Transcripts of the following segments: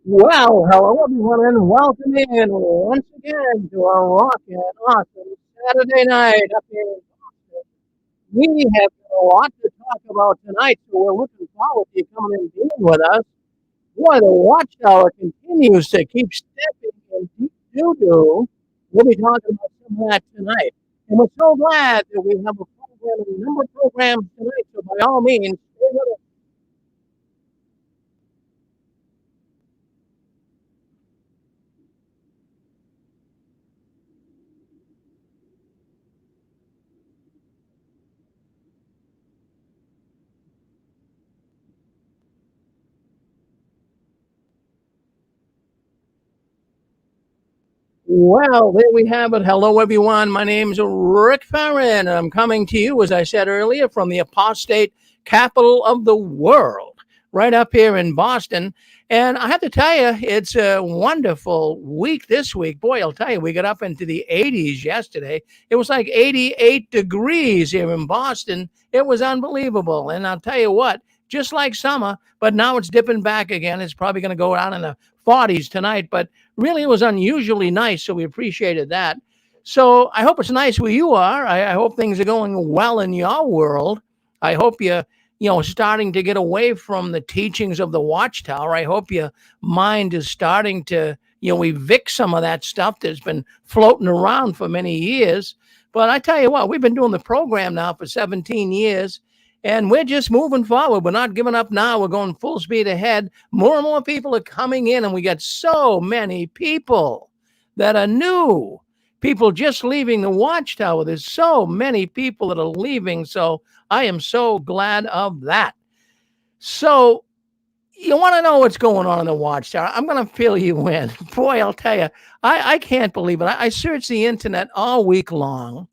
Well, hello everyone, and welcome in once again to our rockin' awesome Saturday night up here in Boston. We have got a lot to talk about tonight, so we're looking forward to you coming and being with us. Boy, the Watchtower continues to keep stepping in deep doo-doo. We'll be talking about some of that tonight. And we're so glad that we have a number of programs tonight, so by all means, stay with us. Well, there we have it. Hello, everyone. My name's Rick Farron. I'm coming to you, as I said earlier, from the apostate capital of the world, right up here in Boston. And I have to tell you, it's a wonderful week this week. Boy, I'll tell you, we got up into the 80s yesterday. It was like 88 degrees here in Boston. It was unbelievable. And I'll tell you what, just like summer, but now it's dipping back again. It's probably going to go down in the 40s tonight, but really it was unusually nice, so we appreciated that. So I hope it's nice where you are. I hope things are going well in your world. I hope you're starting to get away from the teachings of the Watchtower. I hope your mind is starting to evict some of that stuff that's been floating around for many years. But I tell you what, we've been doing the program now for 17 years. And we're just moving forward. We're not giving up now. We're going full speed ahead. More and more people are coming in, and we got so many people that are new. People just leaving the Watchtower. There's so many people that are leaving. So I am so glad of that. So you want to know what's going on in the Watchtower? I'm going to fill you in. Boy, I'll tell you, I can't believe it. I searched the internet all week long.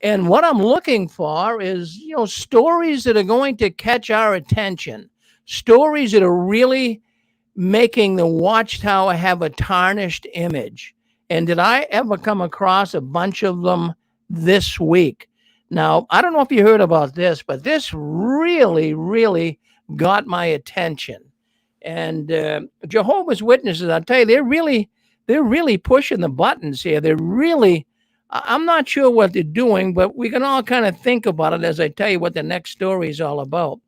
And what I'm looking for is, stories that are going to catch our attention, stories that are really making the Watchtower have a tarnished image. And did I ever come across a bunch of them this week? Now, I don't know if you heard about this, but this really, really got my attention. And Jehovah's Witnesses, I'll tell you, they're really pushing the buttons here. They're really I'm not sure what they're doing, but we can all kind of think about it as I tell you what the next story is all about.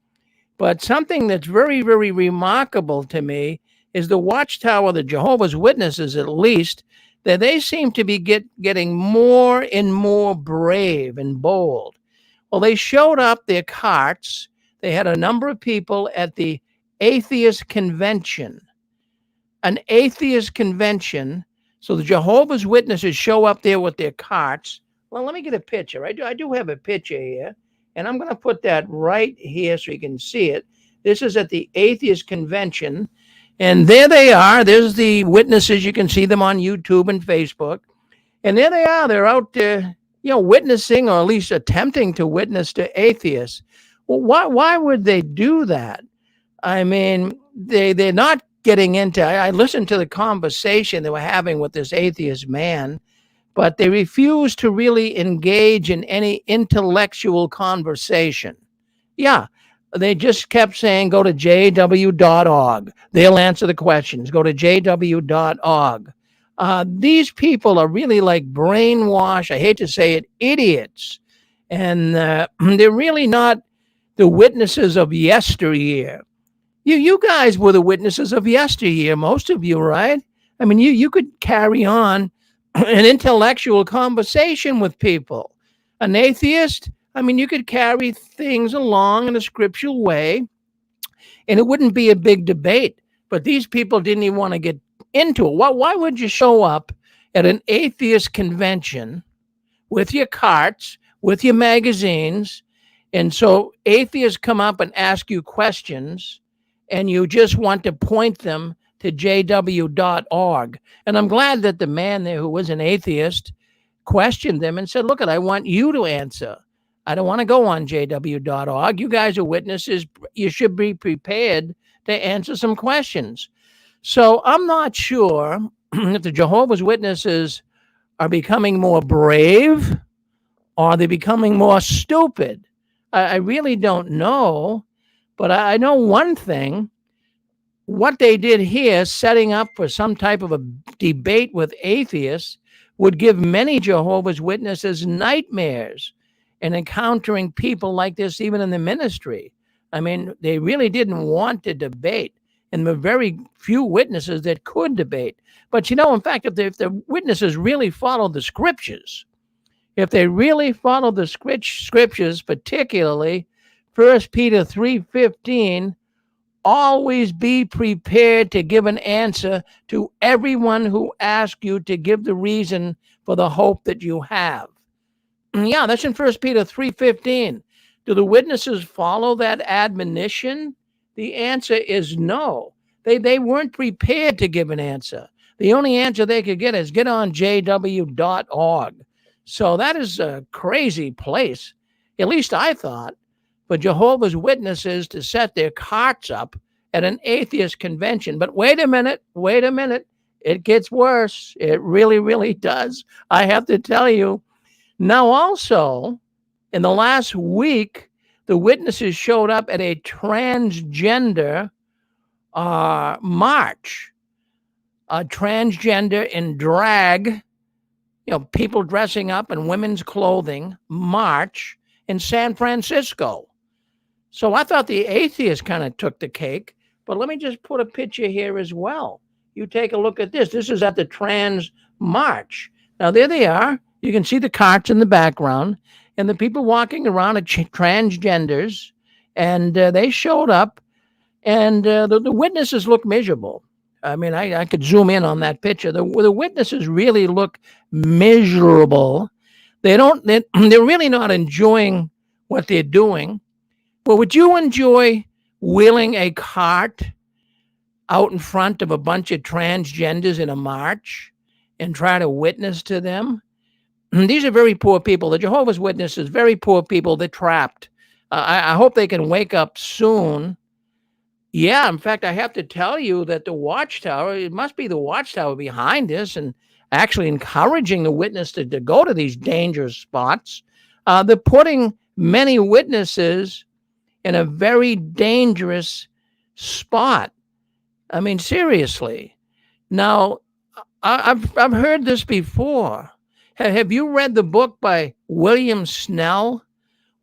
But something that's very, very remarkable to me is the Watchtower, the Jehovah's Witnesses at least, that they seem to be getting more and more brave and bold. Well, they showed up their carts. They had a number of people at the atheist convention, an atheist convention. So the Jehovah's Witnesses show up there with their carts. Well, let me get a picture. I do have a picture here, and I'm going to put that right here so you can see it. This is at the atheist convention, and there they are. There's the witnesses. You can see them on YouTube and Facebook, and there they are. They're out there, witnessing, or at least attempting to witness to atheists. Well, why would they do that? I mean, they're not getting into. I listened to the conversation they were having with this atheist man, but they refused to really engage in any intellectual conversation. Yeah, they just kept saying, go to jw.org. They'll answer the questions. Go to jw.org. These people are really like brainwashed, I hate to say it, idiots. And they're really not the witnesses of yesteryear. You guys were the witnesses of yesteryear, most of you, right? I mean, you could carry on an intellectual conversation with people. An atheist, I mean, you could carry things along in a scriptural way, and it wouldn't be a big debate. But these people didn't even want to get into it. Why would you show up at an atheist convention with your carts, with your magazines, and so atheists come up and ask you questions, and you just want to point them to jw.org. And I'm glad that the man there who was an atheist questioned them and said, look, I want you to answer. I don't want to go on jw.org. You guys are witnesses. You should be prepared to answer some questions. So I'm not sure if the Jehovah's Witnesses are becoming more brave or they're becoming more stupid. I really don't know. But I know one thing. What they did here, setting up for some type of a debate with atheists, would give many Jehovah's Witnesses nightmares in encountering people like this, even in the ministry. I mean, they really didn't want to debate, and there were very few witnesses that could debate. But in fact, if the witnesses really followed the scriptures, if they really followed the scriptures, particularly 1 Peter 3:15, always be prepared to give an answer to everyone who asks you to give the reason for the hope that you have. Yeah, that's in 1 Peter 3:15. Do the witnesses follow that admonition? The answer is no. They weren't prepared to give an answer. The only answer they could get is get on jw.org. So that is a crazy place, at least I thought, for Jehovah's Witnesses to set their carts up at an atheist convention. But wait a minute. It gets worse. It really, really does. I have to tell you. Now, also, in the last week, the witnesses showed up at a transgender march. A transgender in drag, people dressing up in women's clothing march in San Francisco. So I thought the atheists kind of took the cake, but let me just put a picture here as well. You take a look at this. This is at the trans march. Now, there they are. You can see the carts in the background and the people walking around are transgenders, and they showed up, and the witnesses look miserable. I mean, I could zoom in on that picture. The witnesses really look miserable. They're really not enjoying what they're doing. Well, would you enjoy wheeling a cart out in front of a bunch of transgenders in a march and try to witness to them? These are very poor people. The Jehovah's Witnesses, very poor people. They're trapped. I hope they can wake up soon. Yeah, in fact, I have to tell you that the Watchtower, it must be the Watchtower behind this and actually encouraging the witness to go to these dangerous spots. They're putting many witnesses in a very dangerous spot. I mean, seriously. Now, I've heard this before. Have you read the book by William Snell,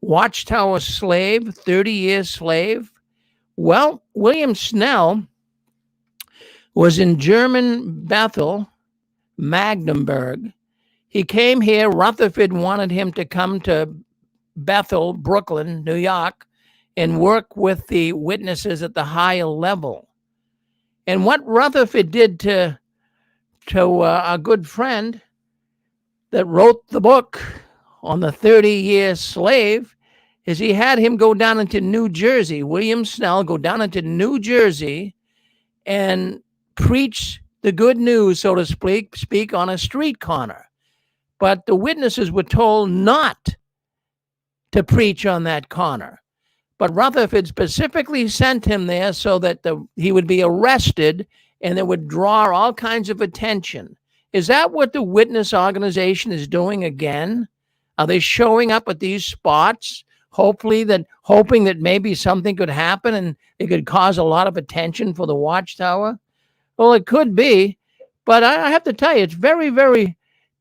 Watchtower Slave, 30-Year Slave? Well, William Snell was in German Bethel, Magdeburg. He came here. Rutherford wanted him to come to Bethel, Brooklyn, New York, and work with the witnesses at the higher level. And what Rutherford did to a good friend that wrote the book on the 30-Year Slave is he had him go down into New Jersey, William Snell, go down into New Jersey and preach the good news, so to speak, on a street corner. But the witnesses were told not to preach on that corner. But Rutherford specifically sent him there so that he would be arrested and it would draw all kinds of attention. Is that what the witness organization is doing again? Are they showing up at these spots, hoping that maybe something could happen and it could cause a lot of attention for the Watchtower? Well, it could be, but I have to tell you, it's very, very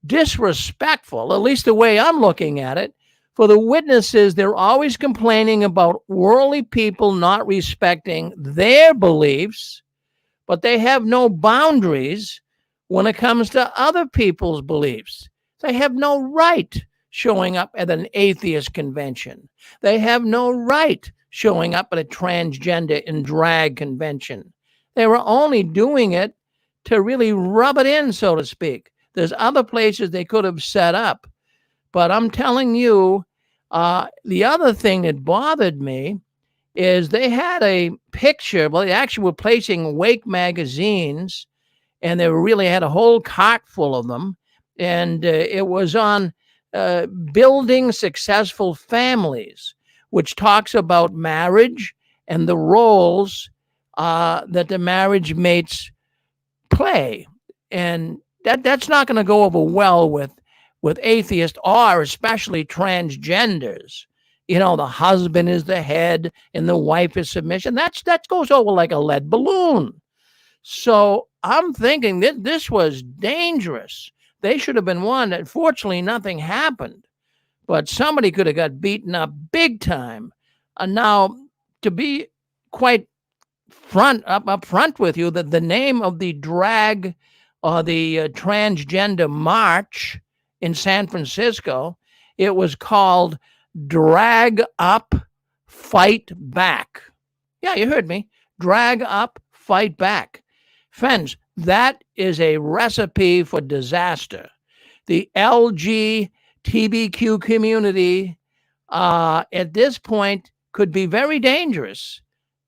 disrespectful, at least the way I'm looking at it. For the witnesses, they're always complaining about worldly people not respecting their beliefs, but they have no boundaries when it comes to other people's beliefs. They have no right showing up at an atheist convention. They have no right showing up at a transgender and drag convention. They were only doing it to really rub it in, so to speak. There's other places they could have set up. But I'm telling you, the other thing that bothered me is they had a picture. Well, they actually were placing Wake magazines, and they really had a whole cart full of them. And it was on building successful families, which talks about marriage and the roles that the marriage mates play. And that's not going to go over well with atheists or especially transgenders. You know, the husband is the head and the wife is submission. That goes over like a lead balloon. So I'm thinking that this was dangerous. They should have been one. Unfortunately, nothing happened, but somebody could have got beaten up big time. Now, to be quite up front with you, that the name of the drag or the transgender march in San Francisco, it was called Drag Up, Fight Back. Yeah, you heard me. Drag Up, Fight Back. Friends, that is a recipe for disaster. The LGBTQ community at this point could be very dangerous.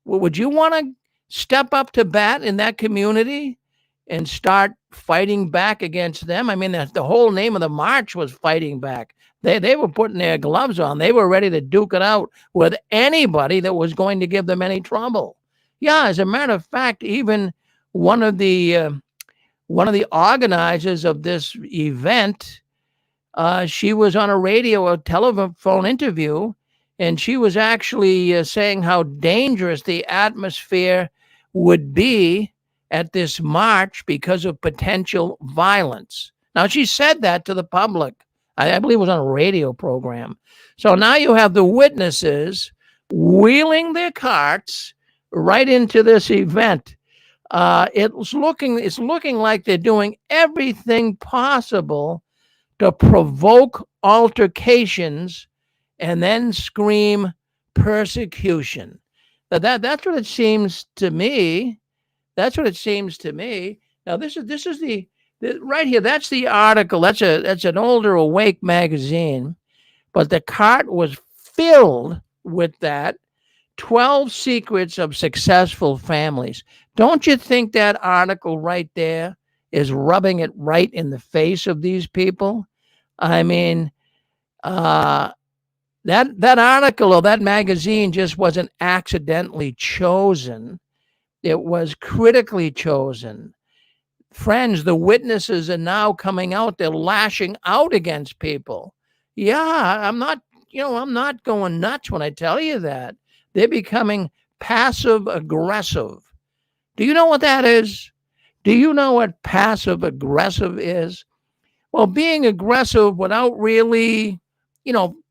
Would you want to step up to bat in that community and start fighting back against them? I mean, the whole name of the march was fighting back. They were putting their gloves on. They were ready to duke it out with anybody that was going to give them any trouble. Yeah, as a matter of fact, even one of the organizers of this event, she was on a radio or telephone interview, and she was actually saying how dangerous the atmosphere would be at this march because of potential violence. Now, she said that to the public. I believe it was on a radio program. So now you have the witnesses wheeling their carts right into this event. It's looking like they're doing everything possible to provoke altercations and then scream persecution. That's what it seems to me. That's what it seems to me. Now this is the right here. That's the article. That's an older Awake magazine, but the cart was filled with that 12 secrets of successful families. Don't you think that article right there is rubbing it right in the face of these people? I mean, that article or that magazine just wasn't accidentally chosen. It was critically chosen. Friends, the witnesses are now coming out. They're lashing out against people. Yeah, I'm not going nuts when I tell you that. They're becoming passive aggressive. Do you know what that is? Do you know what passive aggressive is? Well, being aggressive without really,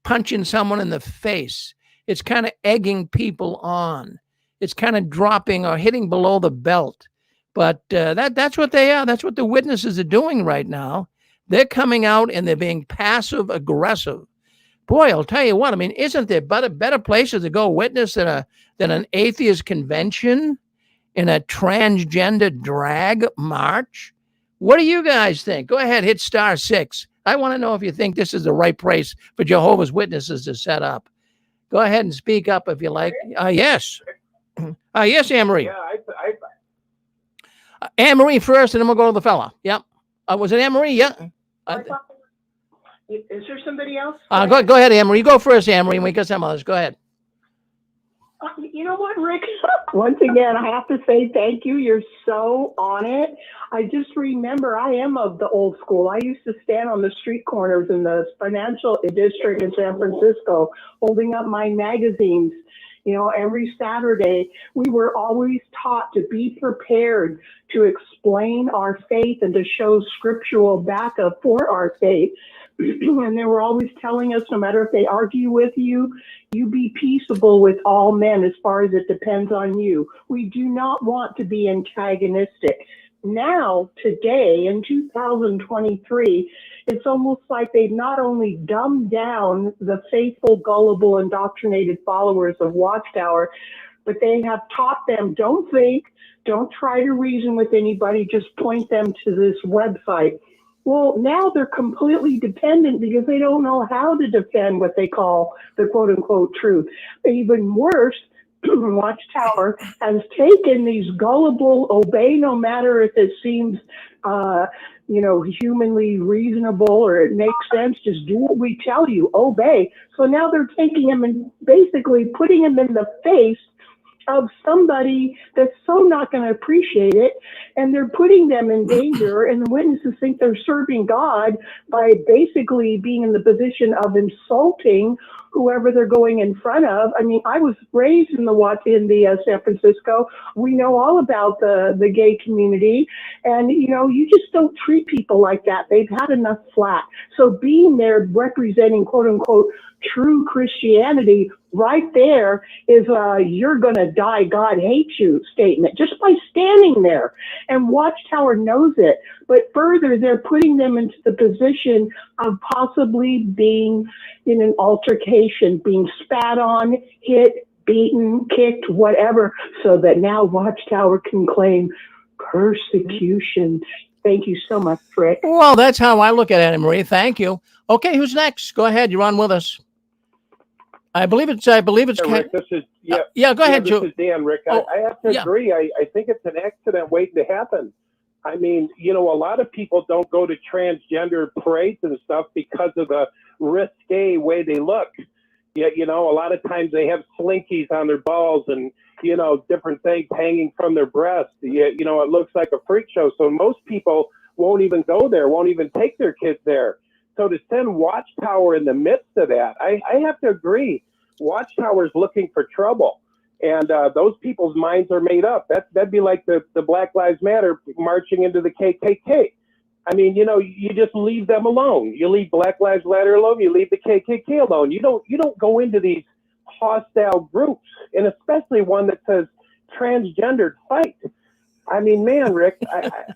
punching someone in the face. It's kind of egging people on. It's kind of dropping or hitting below the belt. But that's what they are. That's what the witnesses are doing right now. They're coming out and they're being passive aggressive. Boy, I'll tell you what. I mean, isn't there better places to go witness than an atheist convention in a transgender drag march? What do you guys think? Go ahead, hit *6. I want to know if you think this is the right place for Jehovah's Witnesses to set up. Go ahead and speak up if you like. Yes. Yes, Anne-Marie. Yeah, Anne-Marie first, and then we'll go to the fella. Yep. Was it Anne-Marie? Yeah. Is there somebody else? Go ahead, Anne-Marie. Go first, Anne-Marie, and we got some others. Go ahead. You know what, Rick? Once again, I have to say thank you. You're so on it. I just remember I am of the old school. I used to stand on the street corners in the financial district in San Francisco holding up my magazines. Every Saturday, we were always taught to be prepared to explain our faith and to show scriptural backup for our faith. And they were always telling us, no matter if they argue with you, you be peaceable with all men as far as it depends on you. We do not want to be antagonistic. Now, today, in 2023, it's almost like they've not only dumbed down the faithful, gullible, indoctrinated followers of Watchtower, but they have taught them, don't think, don't try to reason with anybody, just point them to this website. Well, now they're completely dependent because they don't know how to defend what they call the quote-unquote truth. Even worse, Watchtower has taken these gullible, obey no matter if it seems, humanly reasonable or it makes sense, just do what we tell you, obey. So now they're taking him and basically putting him in the face of somebody that's so not going to appreciate it, and they're putting them in danger, and the witnesses think they're serving God by basically being in the position of insulting whoever they're going in front of. I mean, I was raised in the San Francisco. We know all about the gay community, and you just don't treat people like that. They've had enough flack. So being there representing quote unquote true Christianity right there is you're going to die, God hates you statement just by standing there. And Watchtower knows it. But further, they're putting them into the position of possibly being in an altercation, being spat on, hit, beaten, kicked, whatever, so that now Watchtower can claim persecution. Thank you so much, Rick. Well, that's how I look at it, Marie. Thank you. Okay, who's next? Go ahead. You're on with us. I believe it's. Yeah, Rick, this is go ahead, This is Dan, Rick. I have to agree. I think it's an accident waiting to happen. I mean, a lot of people don't go to transgender parades and stuff because of the risque way they look. Yeah, a lot of times they have slinkies on their balls and different things hanging from their breasts. It looks like a freak show. So most people won't even go there, won't even take their kids there. So to send Watchtower in the midst of that, I have to agree. Watchtower is looking for trouble, and those people's minds are made up. That'd be like the Black Lives Matter marching into the KKK. I mean, you just leave them alone. You leave Black Lives Matter alone. You leave the KKK alone. You don't go into these hostile groups, and especially one that says transgendered fight. I mean, man, Rick,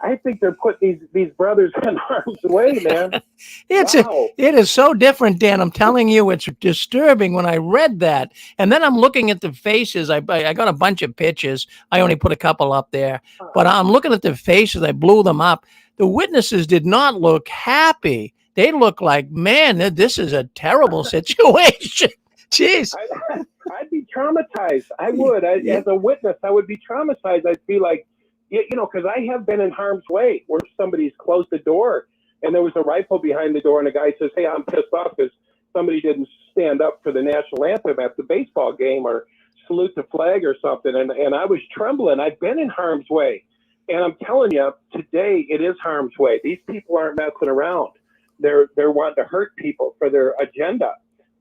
I think they're putting these brothers in harm's way, man. It is so different, Dan. I'm telling you, it's disturbing when I read that. And then I'm looking at the faces. I got a bunch of pictures. I only put a couple up there. But I'm looking at the faces. I blew them up. The witnesses did not look happy. They look like, man, this is a terrible situation. Jeez. I'd be traumatized. I would. As a witness, I would be traumatized. I'd be like, because I have been in harm's way where somebody's closed the door and there was a rifle behind the door and a guy says, hey, I'm pissed off because somebody didn't stand up for the national anthem at the baseball game or salute the flag or something. And I was trembling. I've been in harm's way. And I'm telling you, today it is harm's way. These people aren't messing around. They're wanting to hurt people for their agenda.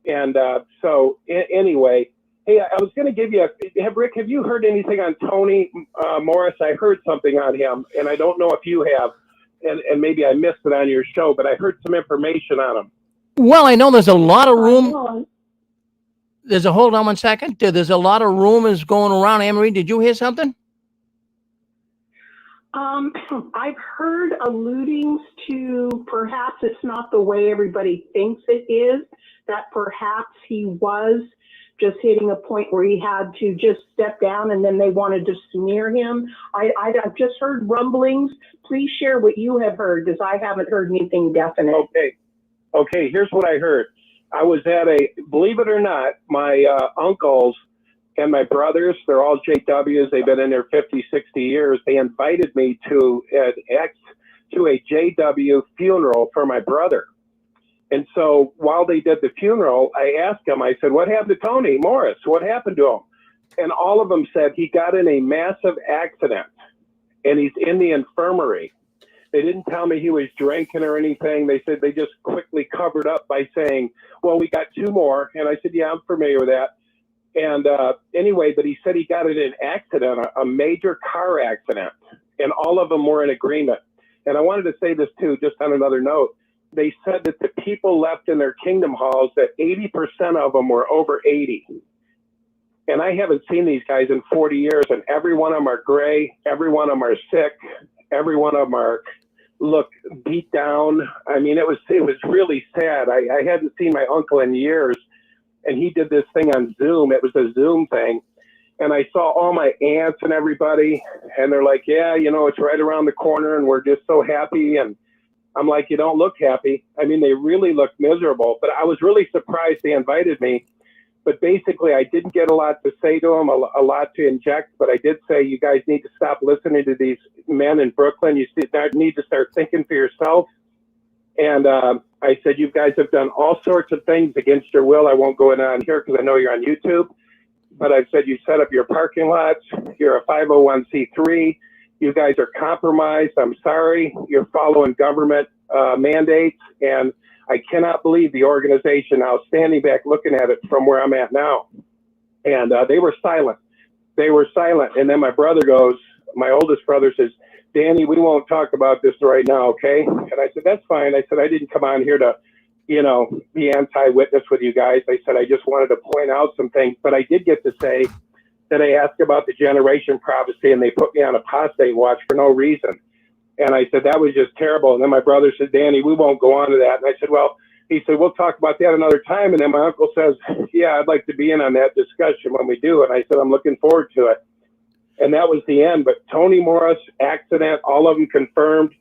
And anyway, hey, I was going to give you Rick, have you heard anything on Tony Morris? I heard something on him, and I don't know if you have, and maybe I missed it on your show, but I heard some information on him. Well, I know there's a lot of room. Hold on one second. There's a lot of rumors going around. Anne-Marie, did you hear something? I've heard alludings to perhaps it's not the way everybody thinks it is, that perhaps he was just hitting a point where he had to just step down and then they wanted to smear him. I've just heard rumblings. Please share what you have heard because I haven't heard anything definite. Okay, here's what I heard. I was at believe it or not, my uncles and my brothers, they're all JWs. They've been in there 50, 60 years. They invited me to a JW funeral for my brother. And so while they did the funeral, I asked them, I said, what happened to Tony Morris? What happened to him? And all of them said he got in a massive accident and he's in the infirmary. They didn't tell me he was drinking or anything. They said they just quickly covered up by saying, well, we got 2 more. And I said, yeah, I'm familiar with that. And anyway, but he said he got in an accident, a major car accident, and all of them were in agreement. And I wanted to say this too, just on another note. They said that the people left in their kingdom halls, that 80% of them were over 80. And I haven't seen these guys in 40 years, and every one of them are gray, every one of them are sick, every one of them look beat down. I mean, it was really sad. I hadn't seen my uncle in years, and he did this thing on Zoom. It was a Zoom thing. And I saw all my aunts and everybody, and they're like, yeah, it's right around the corner, and we're just so happy. And I'm like, you don't look happy. I mean, they really look miserable. But I was really surprised they invited me But basically, I didn't get a lot to say to them, a lot to inject. But I did say, you guys need to stop listening to these men in Brooklyn. You need to start thinking for yourself. And I said, you guys have done all sorts of things against your will. I won't go in on here because I know you're on YouTube. But I said, you set up your parking lots. You're a 501c3. You guys are compromised. I'm sorry. You're following government mandates. And I cannot believe the organization now standing back looking at it from where I'm at now. And they were silent. They were silent. And then my brother goes, my oldest brother says, Danny, we won't talk about this right now, okay? And I said, that's fine. I said, I didn't come on here to, be anti-witness with you guys. I said, I just wanted to point out some things. But I did get to say that I asked about the generation prophecy, and they put me on apostate watch for no reason. And I said, that was just terrible. And then my brother said, Danny, we won't go on to that. And I said, well, he said, we'll talk about that another time. And then my uncle says, yeah, I'd like to be in on that discussion when we do. And I said, I'm looking forward to it. And that was the end. But Tony Morris, accident, all of them confirmed.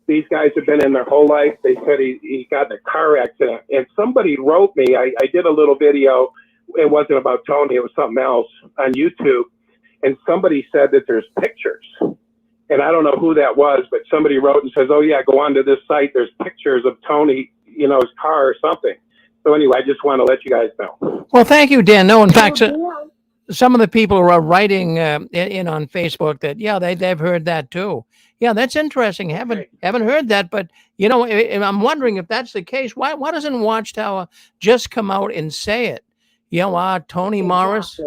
These guys have been in their whole life. They said he got in a car accident. And somebody wrote me, I did a little video. It wasn't about Tony. It was something else on YouTube. And somebody said that there's pictures. And I don't know who that was, but somebody wrote and says, oh, yeah, go onto this site. There's pictures of Tony, his car or something. So anyway, I just want to let you guys know. Well, thank you, Dan. No, in fact, some of the people are writing in on Facebook that, yeah, they've heard that too. Yeah, that's interesting. Haven't heard that. But, I'm wondering if that's the case. Why doesn't Watchtower just come out and say it? Tony Morris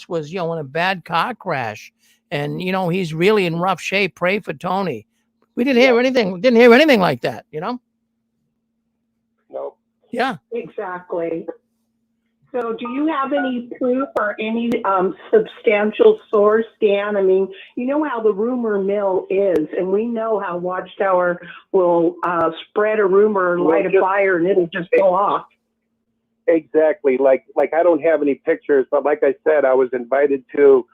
was, in a bad car crash. And, he's really in rough shape. Pray for Tony. We didn't hear anything. Didn't hear anything like that, No. Yeah. Exactly. So do you have any proof or any substantial source, Dan? I mean, you know how the rumor mill is, and we know how Watchtower will spread a rumor, light a fire, and it'll just go off. Exactly. Like I don't have any pictures, but like I said, I was invited to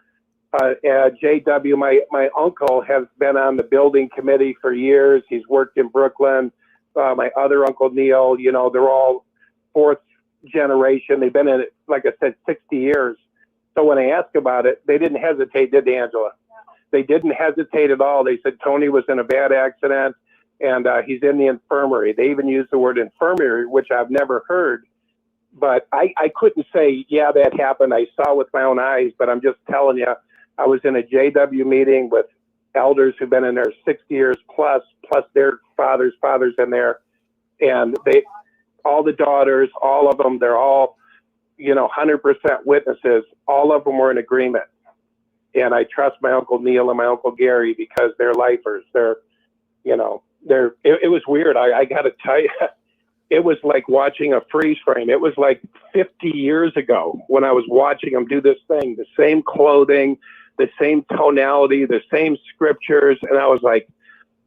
JW, my uncle has been on the building committee for years. He's worked in Brooklyn. My other uncle, Neil, they're all fourth generation. They've been in it, like I said, 60 years. So when I asked about it, they didn't hesitate, did they, Angela? They didn't hesitate at all. They said Tony was in a bad accident and he's in the infirmary. They even used the word infirmary, which I've never heard. But I couldn't say, yeah, that happened. I saw with my own eyes, but I'm just telling you, I was in a JW meeting with elders who've been in there 60 years plus their fathers in there. And all the daughters, all of them, they're all, 100% witnesses. All of them were in agreement. And I trust my Uncle Neil and my Uncle Gary because they're lifers. It was weird. I got to tell you, it was like watching a freeze frame. It was like 50 years ago when I was watching them do this thing, the same clothing, the same tonality, the same scriptures. And I was like,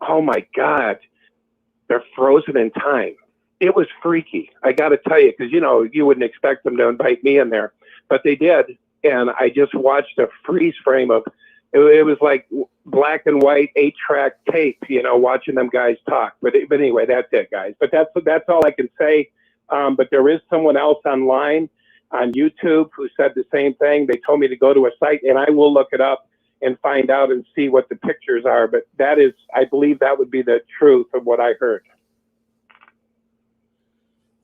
oh my God, they're frozen in time. It was freaky. I got to tell you, because, you wouldn't expect them to invite me in there, but they did. And I just watched a freeze frame of, it was like black and white 8-track tape, watching them guys talk. But anyway, that's it, guys. But that's all I can say. But there is someone else online on YouTube who said the same thing. They told me to go to a site, and I will look it up and find out and see what the pictures are. But I believe that would be the truth of what I heard.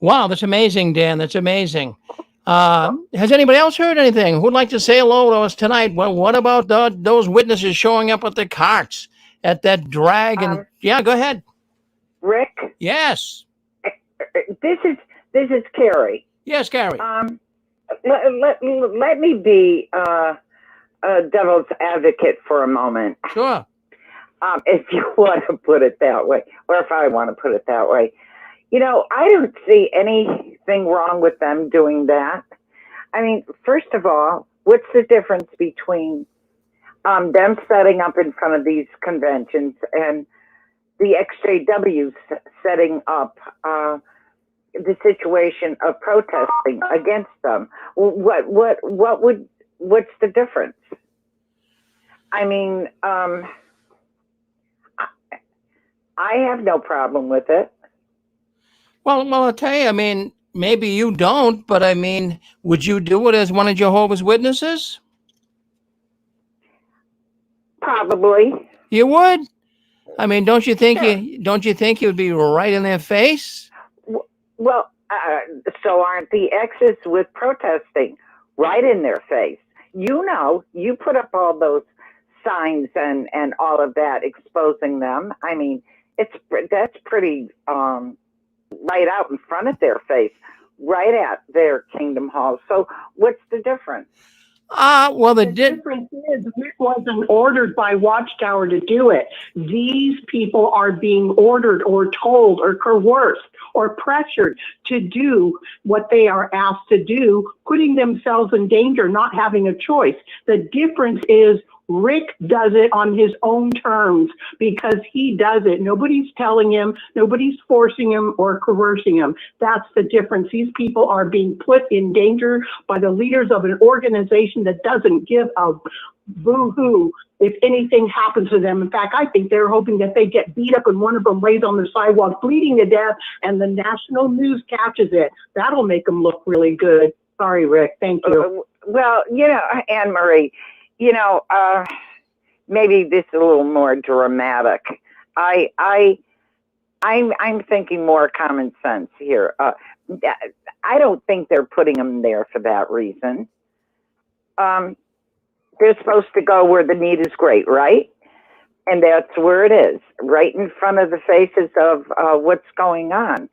Wow, that's amazing, Dan. That's amazing. Has anybody else heard anything? Who'd like to say hello to us tonight? Well, what about those witnesses showing up at the carts at that drag? And yeah, go ahead, Rick. Yes. This is Carrie. Yes, Carrie. Let me be a devil's advocate for a moment. Sure. If you want to put it that way, or if I want to put it that way. I don't see anything wrong with them doing that. I mean, first of all, what's the difference between them setting up in front of these conventions and the XJWs setting up the situation of protesting against them? What's the difference? I mean, I have no problem with it. Well, I'll tell you, I mean, maybe you don't, but I mean, would you do it as one of Jehovah's Witnesses? Probably. You would? I mean, Sure. don't you think you'd be right in their face? Well, so aren't the exes with protesting right in their face? You know, you put up all those signs and all of that exposing them. I mean, that's pretty right out in front of their face, right at their Kingdom Hall. So what's the difference? Well, The difference is it wasn't ordered by Watchtower to do it. These people are being ordered or told or coerced or pressured to do what they are asked to do, putting themselves in danger, not having a choice. The difference is Rick does it on his own terms because he does it. Nobody's telling him, nobody's forcing him or coercing him. That's the difference. These people are being put in danger by the leaders of an organization that doesn't give a boo-hoo if anything happens to them. In fact, I think they're hoping that they get beat up and one of them lays on the sidewalk bleeding to death and the national news catches it. That'll make them look really good. Sorry, Rick. Thank you. Well, you know, Anne Marie, you know, maybe this is a little more dramatic. I'm thinking more common sense here. I don't think they're putting them there for that reason. They're supposed to go where the need is great, right? And that's where it is, right in front of the faces of what's going on.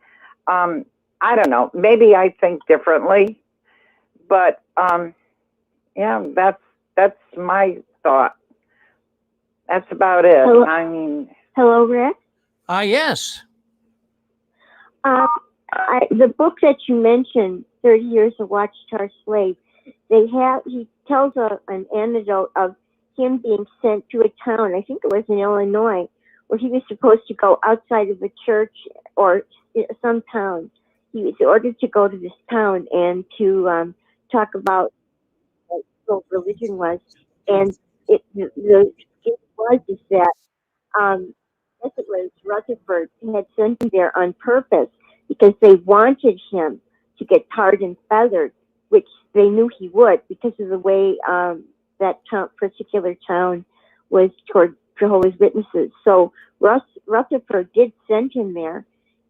I don't know. Maybe I think differently, but yeah, that's my thought. That's about it. Hello, I mean, hello, Rick. yes. The book that you mentioned, 30 Years of Watchtower Slave, he tells an anecdote of him being sent to a town, I think it was in Illinois, where he was supposed to go outside of a church or some town. He was ordered to go to this town and to talk about what religion was. And it was is that yes, it was Rutherford had sent him there on purpose because they wanted him to get tarred and feathered, which they knew he would because of the way that particular town was toward Jehovah's Witnesses. So Rutherford did send him there,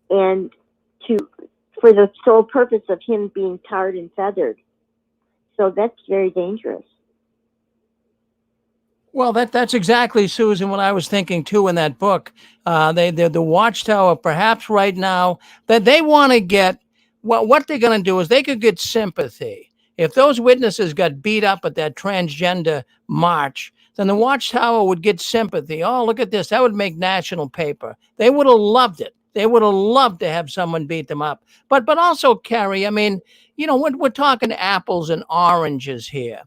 and for the sole purpose of him being tarred and feathered. So that's very dangerous. Well, that's exactly, Susan, what I was thinking too in that book. The Watchtower, perhaps right now, that they want to get what they're going to do is they could get sympathy. If those witnesses got beat up at that transgender march, then the Watchtower would get sympathy. Oh, look at this. That would make national paper. They would have loved it. They would have loved to have someone beat them up. But also, Carrie, I mean, you know, we're talking apples and oranges here.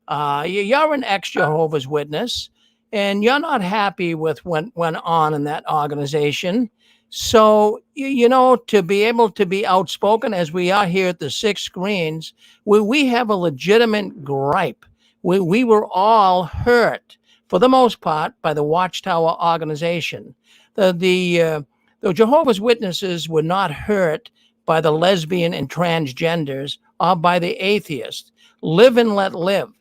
You're an ex-Jehovah's Witness, and you're not happy with what went on in that organization. So, you know, to be able to be outspoken as we are here at the Six Screens, we have a legitimate gripe. We were all hurt, for the most part, by the Watchtower organization. The Jehovah's Witnesses were not hurt by the lesbian and transgenders or by the atheists. Live and let live.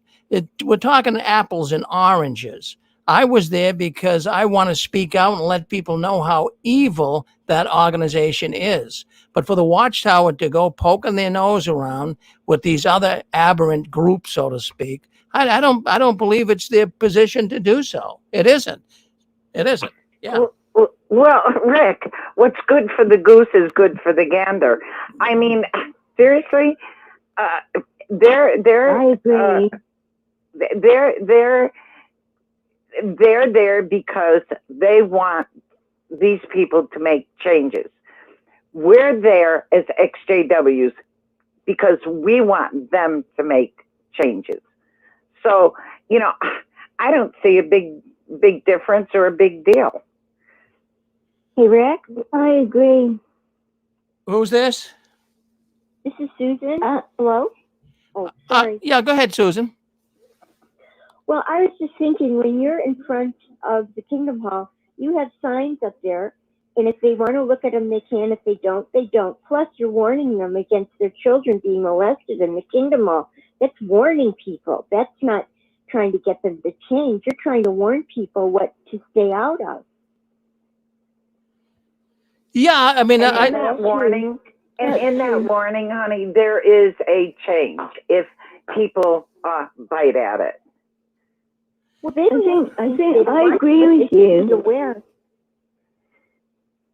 We're talking apples and oranges. I was there because I want to speak out and let people know how evil that organization is. But for the Watchtower to go poking their nose around with these other aberrant groups, so to speak, I don't believe it's their position to do so. It isn't. It isn't. Yeah. Well, Rick, what's good for the goose is good for the gander. I mean, seriously, they're I agree. they're there because they want these people to make changes. We're there as XJWs because we want them to make changes. So, you know, I don't see a big difference or a big deal. Hey, Rick, I agree. Who's this? This is Susan. Hello? Oh, sorry. Yeah, go ahead, Susan. Well, I was just thinking when you're in front of the Kingdom Hall, you have signs up there, And if they want to look at them, they can. If they don't, they don't. Plus, you're warning them against their children being molested in the Kingdom Hall. That's warning people. That's not trying to get them to change. You're trying to warn people what to stay out of. Yeah, I mean, And in that warning, honey, there is a change if people bite at it. Well, I agree with you.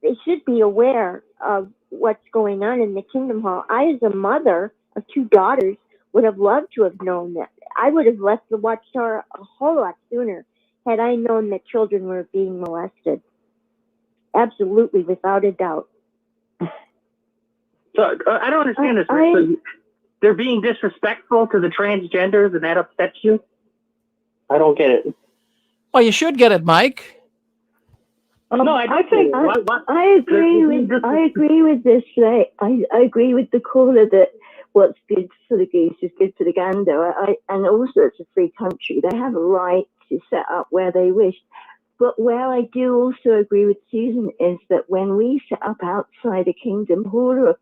They should be aware of what's going on in the Kingdom Hall. I, as a mother of 2 daughters, would have loved to have known that. I would have left the Watchtower a whole lot sooner had I known that children were being molested. Absolutely, without a doubt. So I don't understand this. So they're being disrespectful to the transgenders, and that upsets you? I don't get it. well, you should get it, Mike. No, I think I agree with this. I agree with the caller that what's good for the goose is good for the gander. And also, it's a free country; they have a right to set up where they wish. But where I do also agree with Susan is that when we set up outside a Kingdom Hall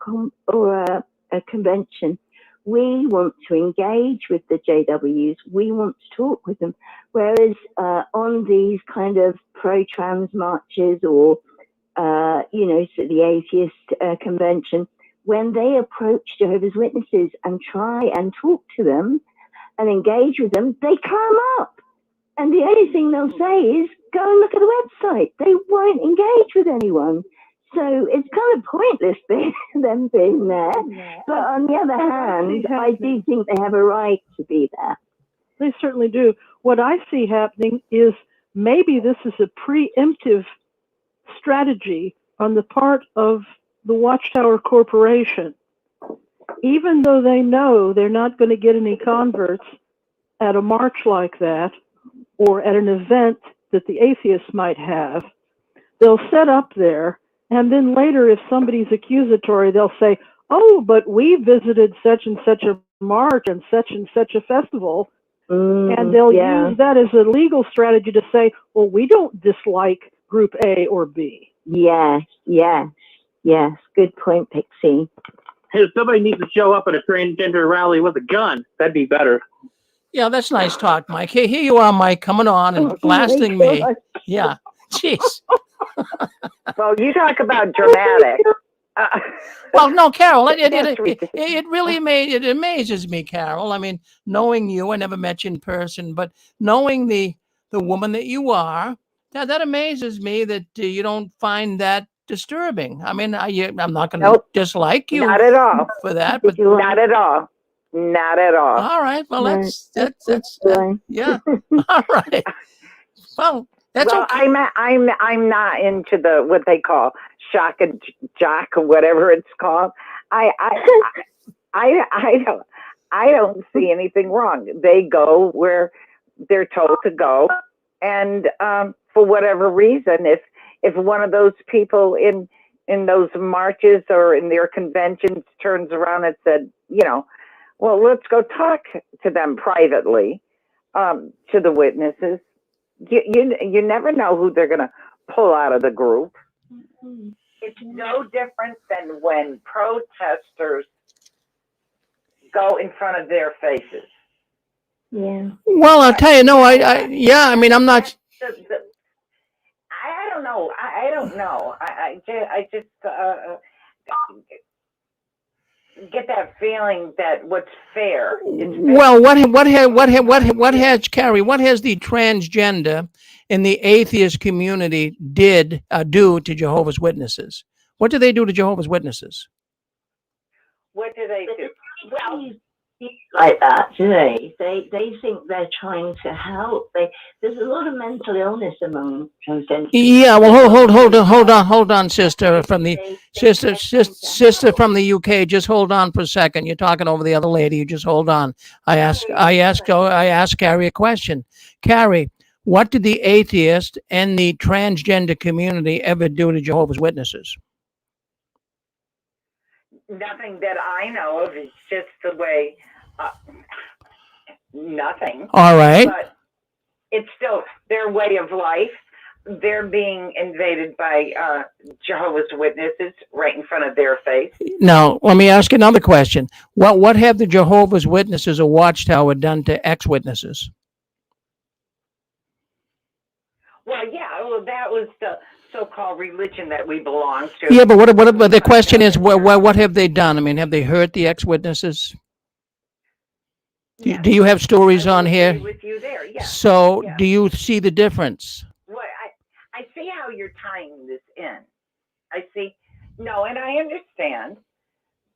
or a convention, we want to engage with the JWs. We want to talk with them. Whereas on these kind of pro-trans marches or, so the atheist convention, when they approach Jehovah's Witnesses and try and talk to them and engage with them, they clam up. And the only thing they'll say is, go and look at the website. They won't engage with anyone. So it's kind of pointless them being there. But on the other hand, I do think they have a right to be there. They certainly do. What I see happening is maybe this is a preemptive strategy on the part of the Watchtower Corporation. Even though they know they're not going to get any converts at a march like that or at an event that the atheists might have, they'll set up there. And then later, if somebody's accusatory, they'll say, oh, but we visited such and such a march and such a festival. And they'll use that as a legal strategy to say, well, we don't dislike group A or B. Yes. Good point, Pixie. If somebody needs to show up at a transgender rally with a gun, that'd be better. Yeah, that's nice talk, Mike. Hey, here you are, Mike, coming on and blasting me. Yeah, jeez. Well, you talk about dramatic. Well, no, Carol, it really amazes me, Carol. I mean, knowing you, I never met you in person, but knowing the woman that you are, that amazes me that you don't find that disturbing. I mean, I'm not going to dislike you. Not at all. For that, but not at all. Not at all. All right. Well, that's yeah. All right. Well, that's okay. I'm not into the what they call shock and jock or whatever it's called. I don't see anything wrong. They go where they're told to go, and for whatever reason, if one of those people in those marches or in their conventions turns around and said, well, let's go talk to them privately, to the witnesses. You never know who they're going to pull out of the group. It's no different than when protesters go in front of their faces. Yeah. Well, I'll tell you, no, I mean, I'm not. I don't know. I don't know. I just get that feeling that what's fair is fair. Well, what has Carrie? What has the transgender in the atheist community do to Jehovah's Witnesses? What do they do to Jehovah's Witnesses? What do they do? Well, like that, do they? They think they're trying to help. There's a lot of mental illness among transgender. Yeah, well, hold on, sister from the sister from the UK. Just hold on for a second. You're talking over the other lady. You just hold on. I asked Carrie a question. Carrie, what did the atheist and the transgender community ever do to Jehovah's Witnesses? Nothing that I know of. It's just the way. Nothing. All right. But it's still their way of life. they're being invaded by Jehovah's Witnesses right in front of their face. Now, let me ask another question. What have the Jehovah's Witnesses or Watchtower done to ex-witnesses? Well, yeah, well, that was the so-called religion that we belong to. Yeah, but but the question is, what have they done? I mean, have they hurt the ex-witnesses? Yes. Do you have stories I on will here? agree with you there, yes. So, Yes. do you see the difference? Well, I see how you're tying this in. I see, no, and I understand,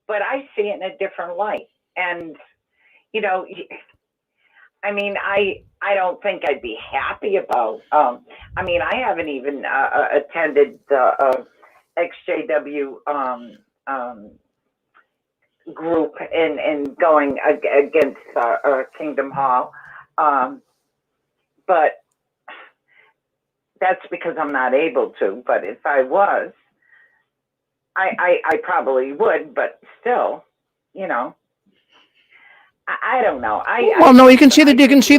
but I see it in a different light. And, you know, I mean, I don't think I'd be happy about, I mean, I haven't even attended the XJW group in going against Kingdom Hall. But that's because I'm not able to. But if I was, I probably would, but still, you know, I don't know. Well, no, you can see the difference. You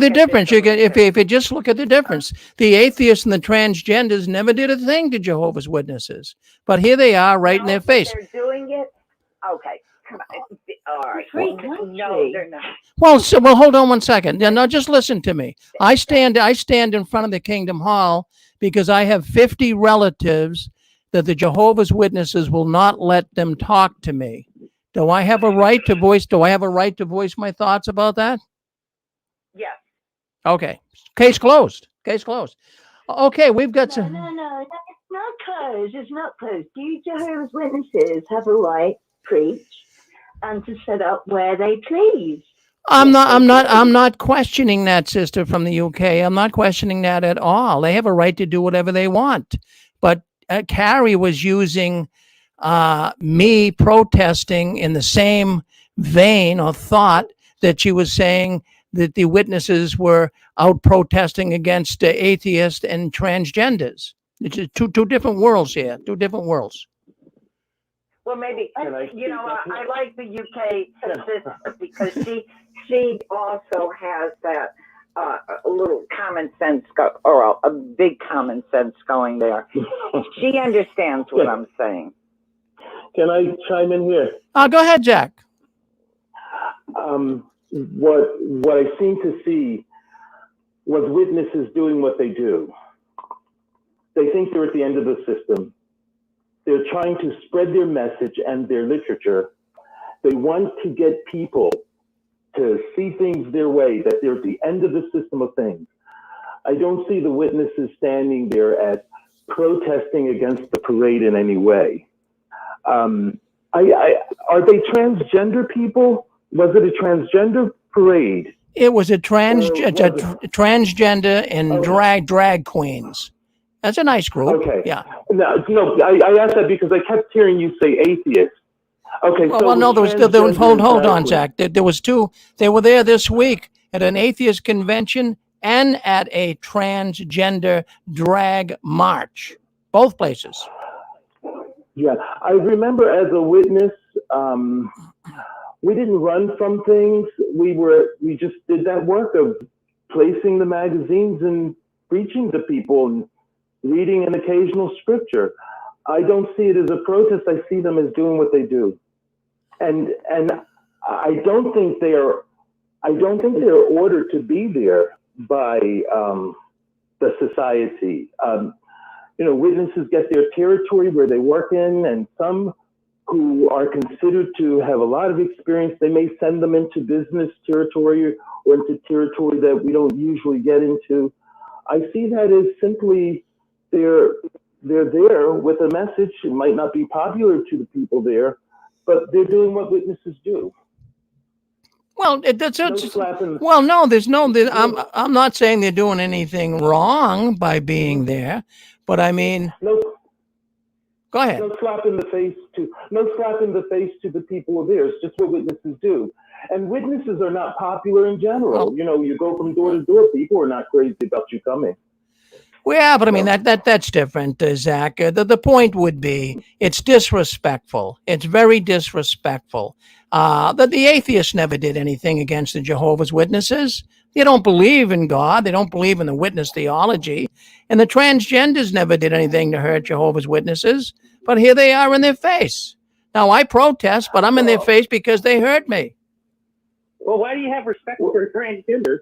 can, if you just look at the difference, the atheists and the transgenders never did a thing to Jehovah's Witnesses, but here they are, right in their face. They're doing it. Okay, come on. All right. No, they're not. Well, hold on one second. No, just listen to me. I stand in front of the Kingdom Hall because I have 50 relatives that the Jehovah's Witnesses will not let them talk to me. Do I have a right to voice? Do I have a right to voice my thoughts about that? Yes. Okay. Case closed. Case closed. Okay, we've got some. No, it's not closed. It's not closed. Do Jehovah's Witnesses have a right to preach and to set up where they please? I'm not questioning that, sister from the UK. I'm not questioning that at all. They have a right to do whatever they want. But Carrie was using me protesting in the same vein or thought that she was saying that the witnesses were out protesting against atheists and transgenders. It's two different worlds here, two different worlds. Well, maybe, you know, I like the UK sister because she also has that a little common sense, or a big common sense going there. She understands what I'm saying. Can I chime in here? Go ahead, Jack. What I seem to see was witnesses doing what they do. They think they're at the end of the system. They're trying to spread their message and their literature. They want to get people to see things their way, that they're at the end of the system of things. I don't see the witnesses standing there as protesting against the parade in any way. Are they transgender people? Was it a transgender parade? It was a transgender and drag queens. That's a nice group. Okay. Yeah. No, I asked that because I kept hearing you say atheist. Okay. Well, no, there was hold on, Zach. There was two. They were there this week at an atheist convention and at a transgender drag march. Both places. Yeah, I remember as a witness, we didn't run from things. We just did that work of placing the magazines and preaching to people and reading an occasional scripture. I don't see it as a protest. I see them as doing what they do, and I don't think they are ordered to be there by the society. You know, witnesses get their territory where they work in, and some who are considered to have a lot of experience, they may send them into business territory or into territory that we don't usually get into. I see that as simply they're there with a message. It might not be popular to the people there, but they're doing what witnesses do. Well, I'm not saying they're doing anything wrong by being there, but I mean, go ahead. No slap in the face to the people who are there. It's just what witnesses do. And witnesses are not popular in general. You know, you go from door to door, people are not crazy about you coming. Well, yeah, but I mean that's different, Zach. The point would be it's disrespectful. It's very disrespectful. That the atheists never did anything against the Jehovah's Witnesses. They don't believe in God. They don't believe in the witness theology. And the transgenders never did anything to hurt Jehovah's Witnesses, but here they are in their face. Now, I protest, but I'm in their face because they hurt me. Well, why do you have respect for transgenders?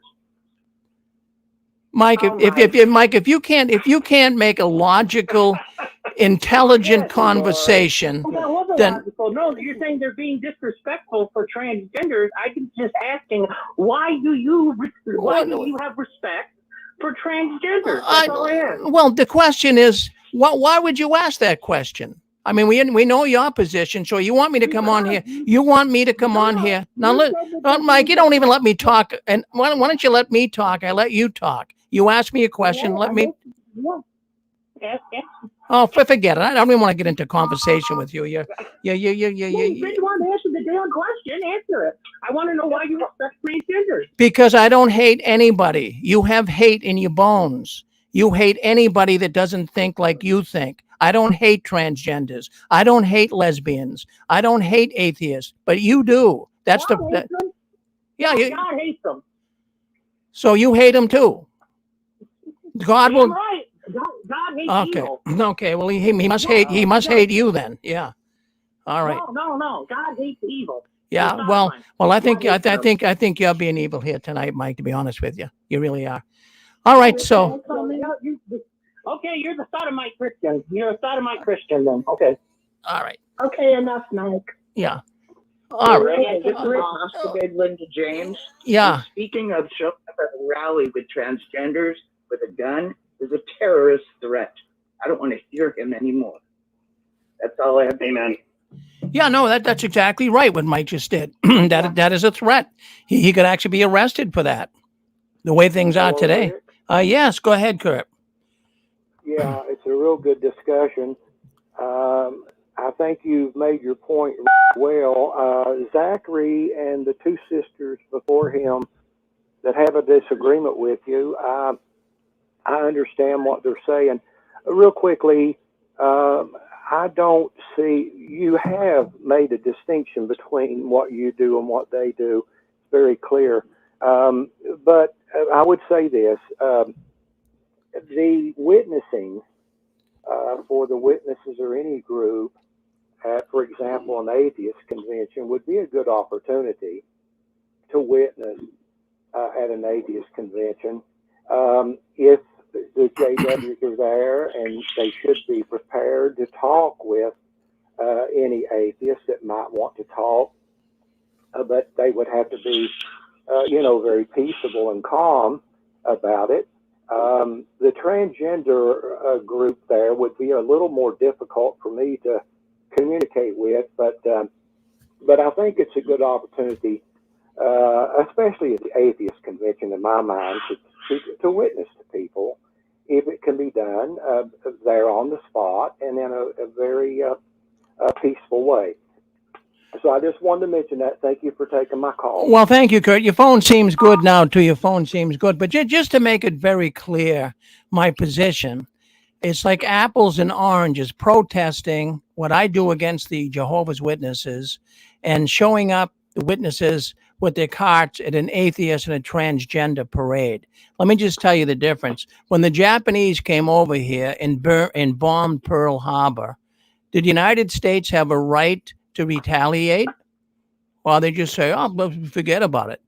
Mike, if you can't make a logical, intelligent conversation, then logical. No, you're saying they're being disrespectful for transgenders. I'm just asking, why do you have respect for transgenders? That's all I ask. Well, the question is, why would you ask that question? I mean, we know your position, so you want me to come on here. You want me to come on here. Now, Mike, you don't even let me talk. And why don't you let me talk? I let you talk. You ask me a question. Let me. Oh, forget it. I don't even want to get into conversation with you. You want to answer the damn question, answer it. I want to know why you respect transgenders. Because I don't hate anybody. You have hate in your bones. You hate anybody that doesn't think like you think. I don't hate transgenders. I don't hate lesbians. I don't hate atheists, but you do. That's God hates them. So you hate them too. God will. Right. God hates evil. Okay. Well, he must hate. He must hate you then. Yeah. All right. No. God hates evil. Yeah. Well. I think you're being evil here tonight, Mike. To be honest with you, you really are. All right. So. Okay, you're the sodomite Christian. You're a sodomite Christian then. Okay. All right. Okay, enough, Mike. Yeah. All right. Linda James. Yeah. Speaking of showing up at a rally with transgenders with a gun is a terrorist threat. I don't want to hear him anymore. That's all I have to say. Yeah, no, that's exactly right. What Mike just did. That is a threat. He could actually be arrested for that. The way things are today. Yes, go ahead, Kurt. Yeah, it's a real good discussion. I think you've made your point well. Zachary and the two sisters before him that have a disagreement with you, I understand what they're saying. Real quickly, I don't see, you have made a distinction between what you do and what they do. It's very clear. But I would say this, the witnessing for the witnesses or any group, for example, an atheist convention would be a good opportunity to witness at an atheist convention. If the JWs are there, and they should be prepared to talk with any atheist that might want to talk, but they would have to be, very peaceable and calm about it. The transgender group there would be a little more difficult for me to communicate with, but I think it's a good opportunity, especially at the atheist convention, in my mind, to witness to people, if it can be done there on the spot and in a very peaceful way. So I just wanted to mention that. Thank you for taking my call. Well, thank you, Kurt. Your phone seems good now, too. Your phone seems good. But just to make it very clear, my position, it's like apples and oranges, protesting what I do against the Jehovah's Witnesses and showing up the witnesses with their carts at an atheist and a transgender parade. Let me just tell you the difference. When the Japanese came over here and bombed Pearl Harbor, did the United States have a right to retaliate? Well, they just say, forget about it.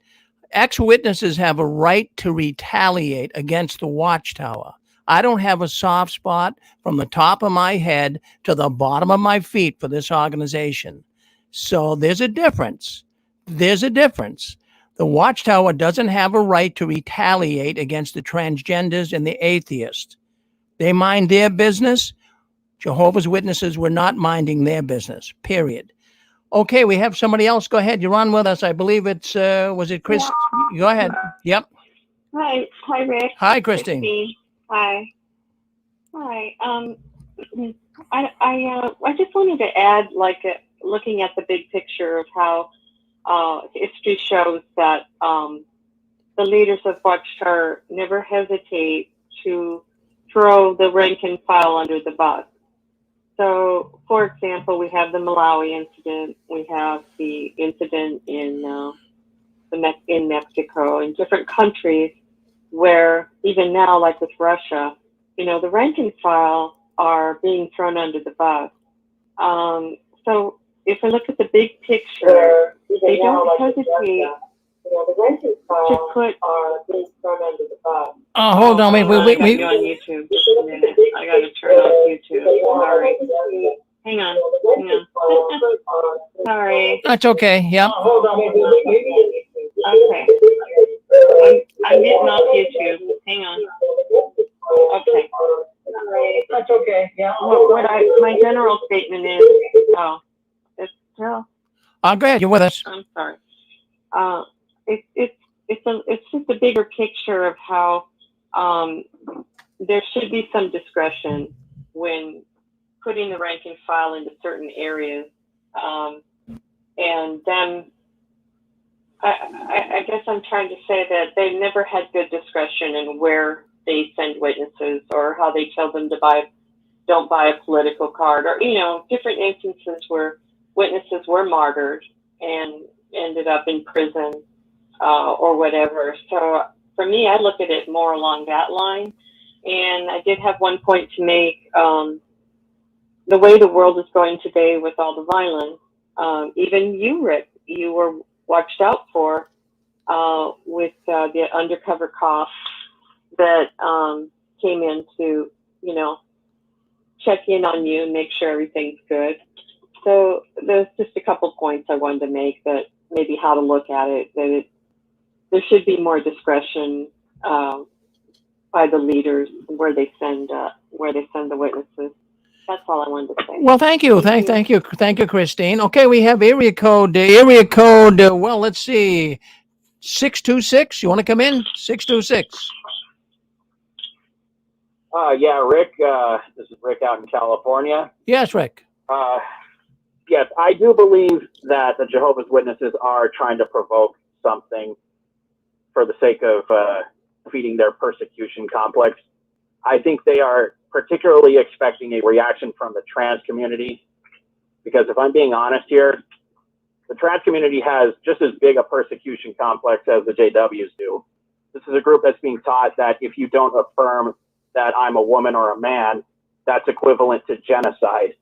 Ex-witnesses have a right to retaliate against the Watchtower. I don't have a soft spot from the top of my head to the bottom of my feet for this organization. So there's a difference. There's a difference. The Watchtower doesn't have a right to retaliate against the transgenders and the atheists. They mind their business. Jehovah's Witnesses were not minding their business, period. Okay, we have somebody else. Go ahead. You're on with us. I believe it's, was it Chris? Yeah. Go ahead. Yep. Hi, Rick. Hi, Christine. Hi. Hi. I just wanted to add, looking at the big picture of how history shows that the leaders of Watchtower never hesitate to throw the rank and file under the bus. So, for example, we have the Malawi incident. We have the incident in the in Mexico, in different countries, where even now, like with Russia, the rank and file are being thrown under the bus. So if I look at the big picture, they don't hesitate to put. Oh, hold on, wait. I got you on YouTube. Just a minute. I got to turn off YouTube. Sorry. Hang on. Sorry. That's okay. Yeah. Okay. I'm getting off YouTube. Hang on. Okay. That's okay. Yeah. My general statement is, it's still. Go ahead. You're with us. I'm sorry. It's just a bigger picture of how there should be some discretion when putting the rank and file into certain areas, and then I guess I'm trying to say that they've never had good discretion in where they send witnesses or how they tell them to don't buy a political card, or different instances where witnesses were martyred and ended up in prison or whatever. So for me, I look at it more along that line. And I did have one point to make. The way the world is going today with all the violence, even you, Rick, you were watched out for with the undercover cops that came in to, check in on you and make sure everything's good. So there's just a couple points I wanted to make, that maybe how to look at it, that there should be more discretion by the leaders where they send the witnesses. That's all I wanted to say. Well, thank you. Thank you, Christine. Okay, we have area code. Well, let's see, 626. You want to come in? 626. Yeah, Rick. This is Rick out in California. Yes, Rick. Yes, I do believe that the Jehovah's Witnesses are trying to provoke something for the sake of feeding their persecution complex. I think they are particularly expecting a reaction from the trans community, because if I'm being honest here, the trans community has just as big a persecution complex as the JWs do. This is a group that's being taught that if you don't affirm that I'm a woman or a man, that's equivalent to genocide.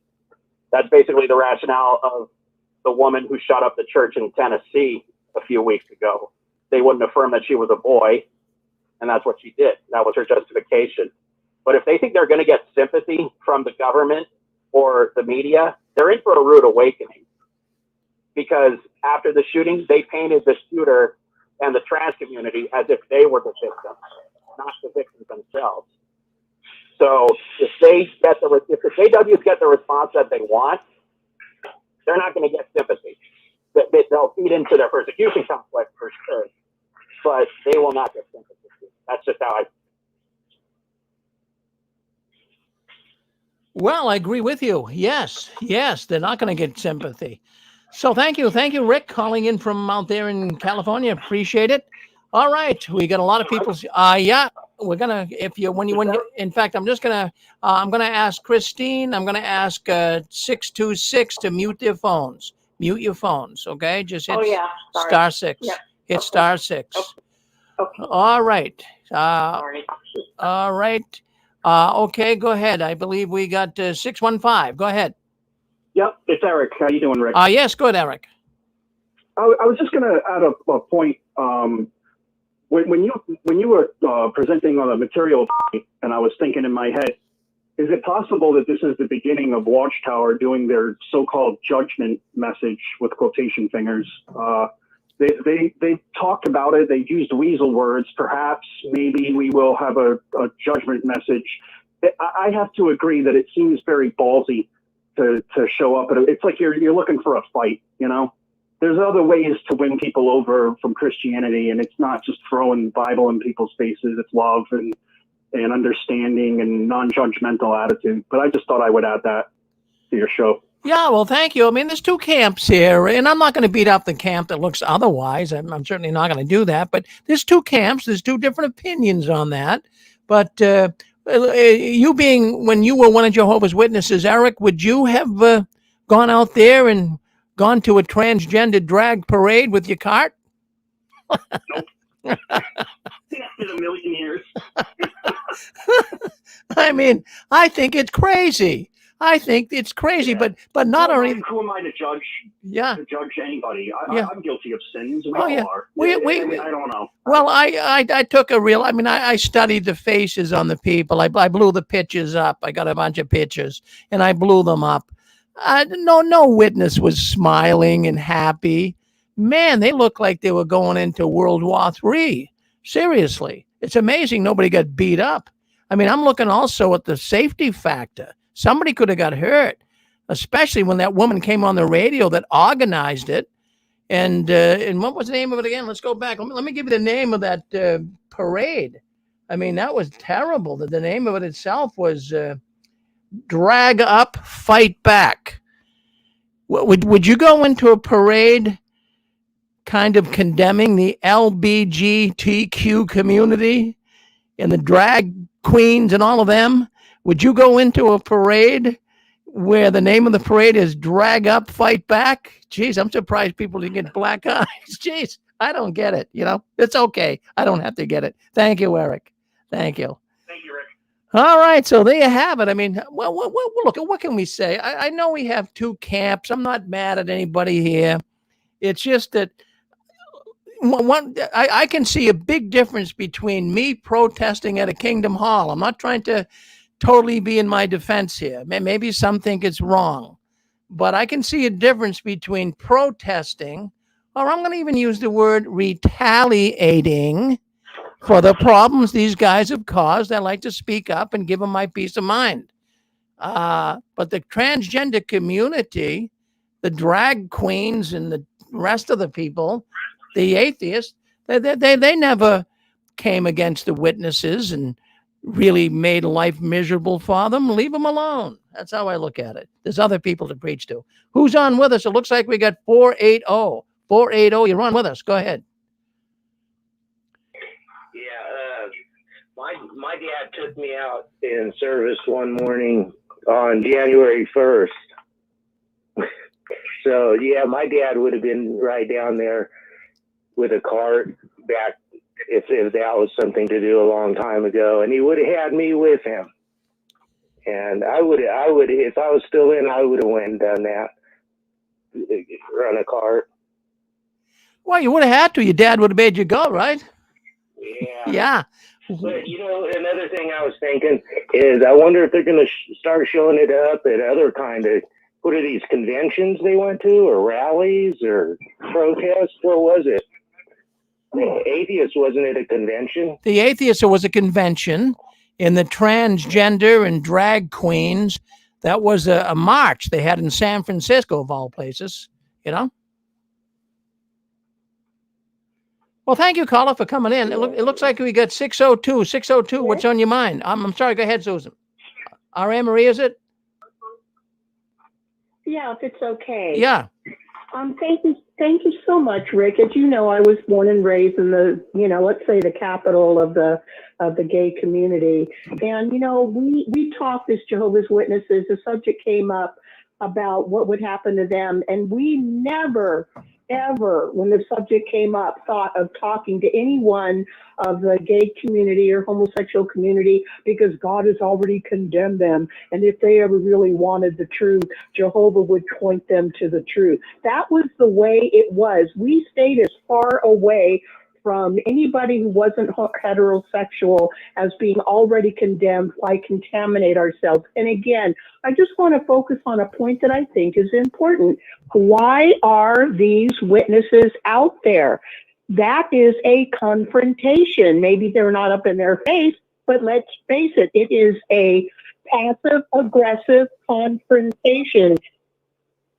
That's basically the rationale of the woman who shot up the church in Tennessee a few weeks ago. They wouldn't affirm that she was a boy, and that's what she did. That was her justification. But if they think they're going to get sympathy from the government or the media, they're in for a rude awakening. Because after the shooting, they painted the shooter and the trans community as if they were the victims, not the victims themselves. So if the JWs get the response that they want, they're not going to get sympathy. They'll feed into their persecution complex for sure, but they will not get sympathy. That's just how I. Well, I agree with you. Yes, they're not going to get sympathy. So thank you, Rick, calling in from out there in California. Appreciate it. All right, we got a lot of people. Yeah, we're gonna. In fact, I'm gonna ask Christine. I'm gonna ask 626 to mute their phones. Mute your phones, okay? Just hit star 6. Yep. Hit star 6. Okay. All right. Sorry. All right. Okay, go ahead. I believe we got 615. Go ahead. Yep, it's Eric. How you doing, Rick? Yes, good, Eric. I was just going to add a point. When you were presenting on the material, and I was thinking in my head, is it possible that this is the beginning of Watchtower doing their so-called judgment message with quotation fingers? They talked about it. They used weasel words. Perhaps, maybe we will have a judgment message. I have to agree that it seems very ballsy to show up. It's like you're looking for a fight, you know? There's other ways to win people over from Christianity, and it's not just throwing the Bible in people's faces. It's love and understanding and non-judgmental attitude. But I just thought I would add that to your show. Yeah, well, thank you. I mean, there's two camps here, and I'm not going to beat up the camp that looks otherwise. I'm certainly not going to do that. But there's two camps. There's two different opinions on that. But you being, when you were one of Jehovah's Witnesses, Eric, would you have gone out there and gone to a transgender drag parade with your cart? Nope. In a million years. I mean, I think it's crazy. I think it's crazy, Yeah. but not only. Who am I to judge? Yeah. To judge anybody? Yeah. I'm guilty of sins. We Oh, all yeah. are. We- I don't know. Well, I took a real. I mean, I studied the faces on the people. I blew the pictures up. I got a bunch of pictures, and I blew them up. No witness was smiling and happy. Man, they looked like they were going into World War III. Seriously, it's amazing nobody got beat up. I mean, I'm looking also at the safety factor. Somebody could have got hurt, especially when that woman came on the radio that organized it. And what was the name of it again? Let's go back. Let me give you the name of that parade. I mean, that was terrible. The name of it itself was Drag Up, Fight Back. Would you go into a parade kind of condemning the LGBTQ community and the drag queens and all of them? Would you go into a parade where the name of the parade is Drag Up, Fight Back? Jeez, I'm surprised people didn't get black eyes. Jeez, I don't get it. It's okay. I don't have to get it. Thank you, Eric. Thank you. Thank you, Rick. All right, so there you have it. I mean, well, look, what can we say? I know we have two camps. I'm not mad at anybody here. It's just that I can see a big difference between me protesting at a Kingdom Hall. I'm not trying to totally be in my defense here. Maybe some think it's wrong, but I can see a difference between protesting, or I'm going to even use the word retaliating for the problems these guys have caused. I like to speak up and give them my peace of mind. But the transgender community, the drag queens and the rest of the people, the atheists, they never came against the witnesses and really made life miserable for them. Leave them alone. That's how I look at it. There's other people to preach to. Who's on with us? It looks like we got 480. 480, you're on with us. Go ahead. Yeah, my dad took me out in service one morning on January 1st. So, yeah, my dad would have been right down there with a cart back if that was something to do a long time ago, and he would have had me with him. And I would, if I was still in, I would have went and done that, run a cart. Well, you would have had to. Your dad would have made you go, right? Yeah. Yeah. But, another thing I was thinking is I wonder if they're going to start showing it up at other kind of, what are these conventions they went to, or rallies, or protests? What was it? Atheist, wasn't it a convention? The Atheist was a convention. In the transgender and drag queens, that was a march they had in San Francisco, of all places, Well, thank you, caller, for coming in. It looks like we got 602. 602, what's on your mind? I'm sorry, go ahead, Susan. R.A. Marie, is it? Yeah, if it's okay. Yeah. Thank you so much, Rick. As you know, I was born and raised in the, let's say the capital of the gay community. And, we talked as Jehovah's Witnesses, the subject came up about what would happen to them. And we never, ever, when the subject came up, thought of talking to anyone of the gay community or homosexual community, because God has already condemned them. And if they ever really wanted the truth, Jehovah would point them to the truth. That was the way it was. We stayed as far away from anybody who wasn't heterosexual as being already condemned. Why contaminate ourselves? And again, I just want to focus on a point that I think is important. Why are these witnesses out there? That is a confrontation. Maybe they're not up in their face, but let's face it, it is a passive aggressive confrontation.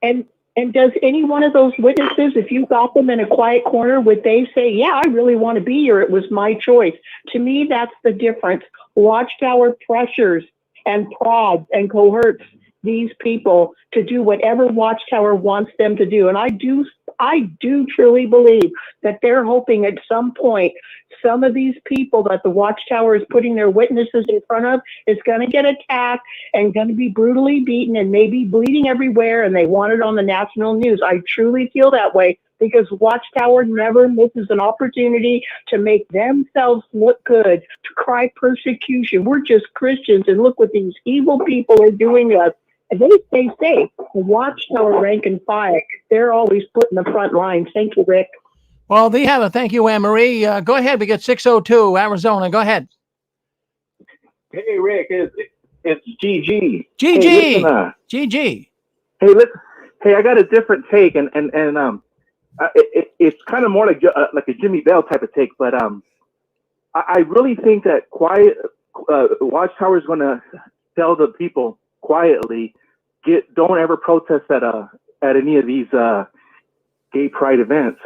And does any one of those witnesses, if you got them in a quiet corner, would they say, yeah, I really want to be here, it was my choice? To me, that's the difference. Watchtower pressures and prods and coerces these people to do whatever Watchtower wants them to do. And I do truly believe that they're hoping at some point some of these people that the Watchtower is putting their witnesses in front of is going to get attacked and going to be brutally beaten and maybe bleeding everywhere, and they want it on the national news. I truly feel that way. because Watchtower never misses an opportunity to make themselves look good, to cry persecution. We're just Christians, and look what these evil people are doing to us. And they stay safe. The Watchtower rank and file, they're always put in the front lines. Thank you, Rick. Well, there you have it. Thank you, Anne-Marie. Go ahead. We get 602, Arizona. Go ahead. Hey, Rick, it's GG. GG. Hey, listen, GG. Hey, listen. Hey, I got a different take, and it's kind of more like a Jimmy Bell type of take, but I really think that Watchtower is going to tell the people quietly, don't ever protest at any of these gay pride events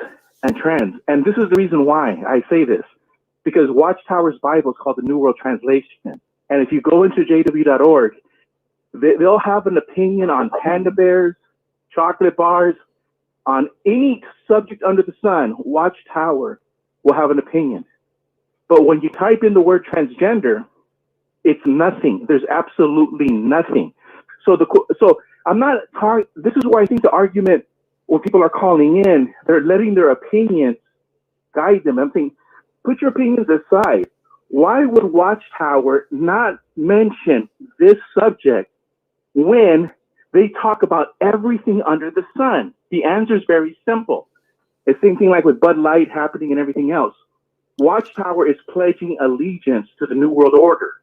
and trends. And this is the reason why I say this, because Watchtower's Bible is called the New World Translation. And if you go into jw.org, they'll have an opinion on panda bears, chocolate bars, on any subject under the sun. Watchtower will have an opinion. But when you type in the word transgender, it's nothing. There's absolutely nothing. So I'm not talking. This is where I think the argument, when people are calling in, they're letting their opinions guide them. I'm saying, put your opinions aside. Why would Watchtower not mention this subject when they talk about everything under the sun? The answer is very simple. It's the same thing like with Bud Light happening and everything else. Watchtower is pledging allegiance to the New World Order.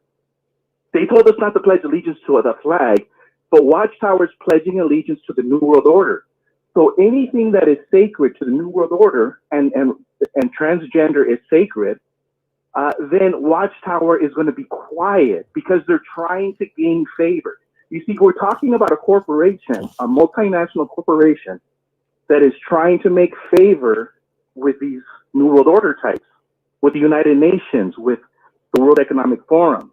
They told us not to pledge allegiance to the flag, but Watchtower is pledging allegiance to the New World Order. So anything that is sacred to the New World Order and transgender is sacred, then Watchtower is going to be quiet because they're trying to gain favor. You see, we're talking about a corporation, a multinational corporation that is trying to make favor with these New World Order types, with the United Nations, with the World Economic Forum.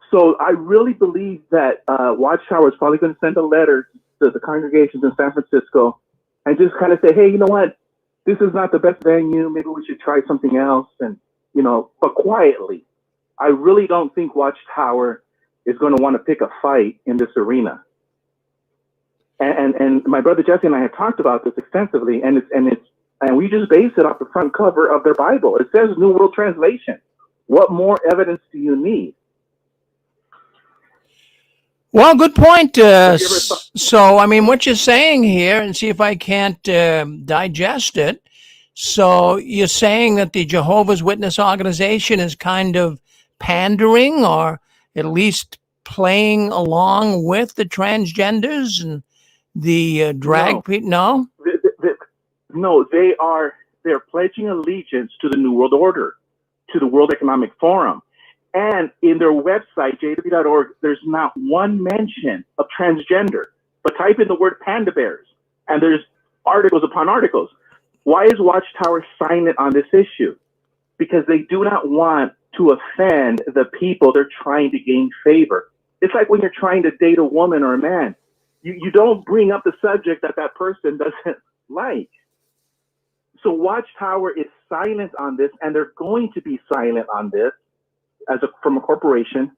So I really believe that Watchtower is probably going to send a letter to the congregations in San Francisco and just kind of say, hey, you know what? This is not the best venue. Maybe we should try something else. And, but quietly. I really don't think Watchtower is going to want to pick a fight in this arena. And my brother Jesse and I have talked about this extensively, and we just base it off the front cover of their Bible. It says New World Translation. What more evidence do you need? Well, good point. So, I mean, what you're saying here, and see if I can't digest it. So you're saying that the Jehovah's Witness organization is kind of pandering, or at least playing along with the transgenders and the drag people? No? No, they're pledging allegiance to the New World Order, to the World Economic Forum. And in their website, jw.org, there's not one mention of transgender. But type in the word panda bears, and there's articles upon articles. Why is Watchtower silent on this issue? Because they do not want to offend the people they're trying to gain favor. It's like when you're trying to date a woman or a man. You don't bring up the subject that person doesn't like. So Watchtower is silent on this, and they're going to be silent on this from a corporation,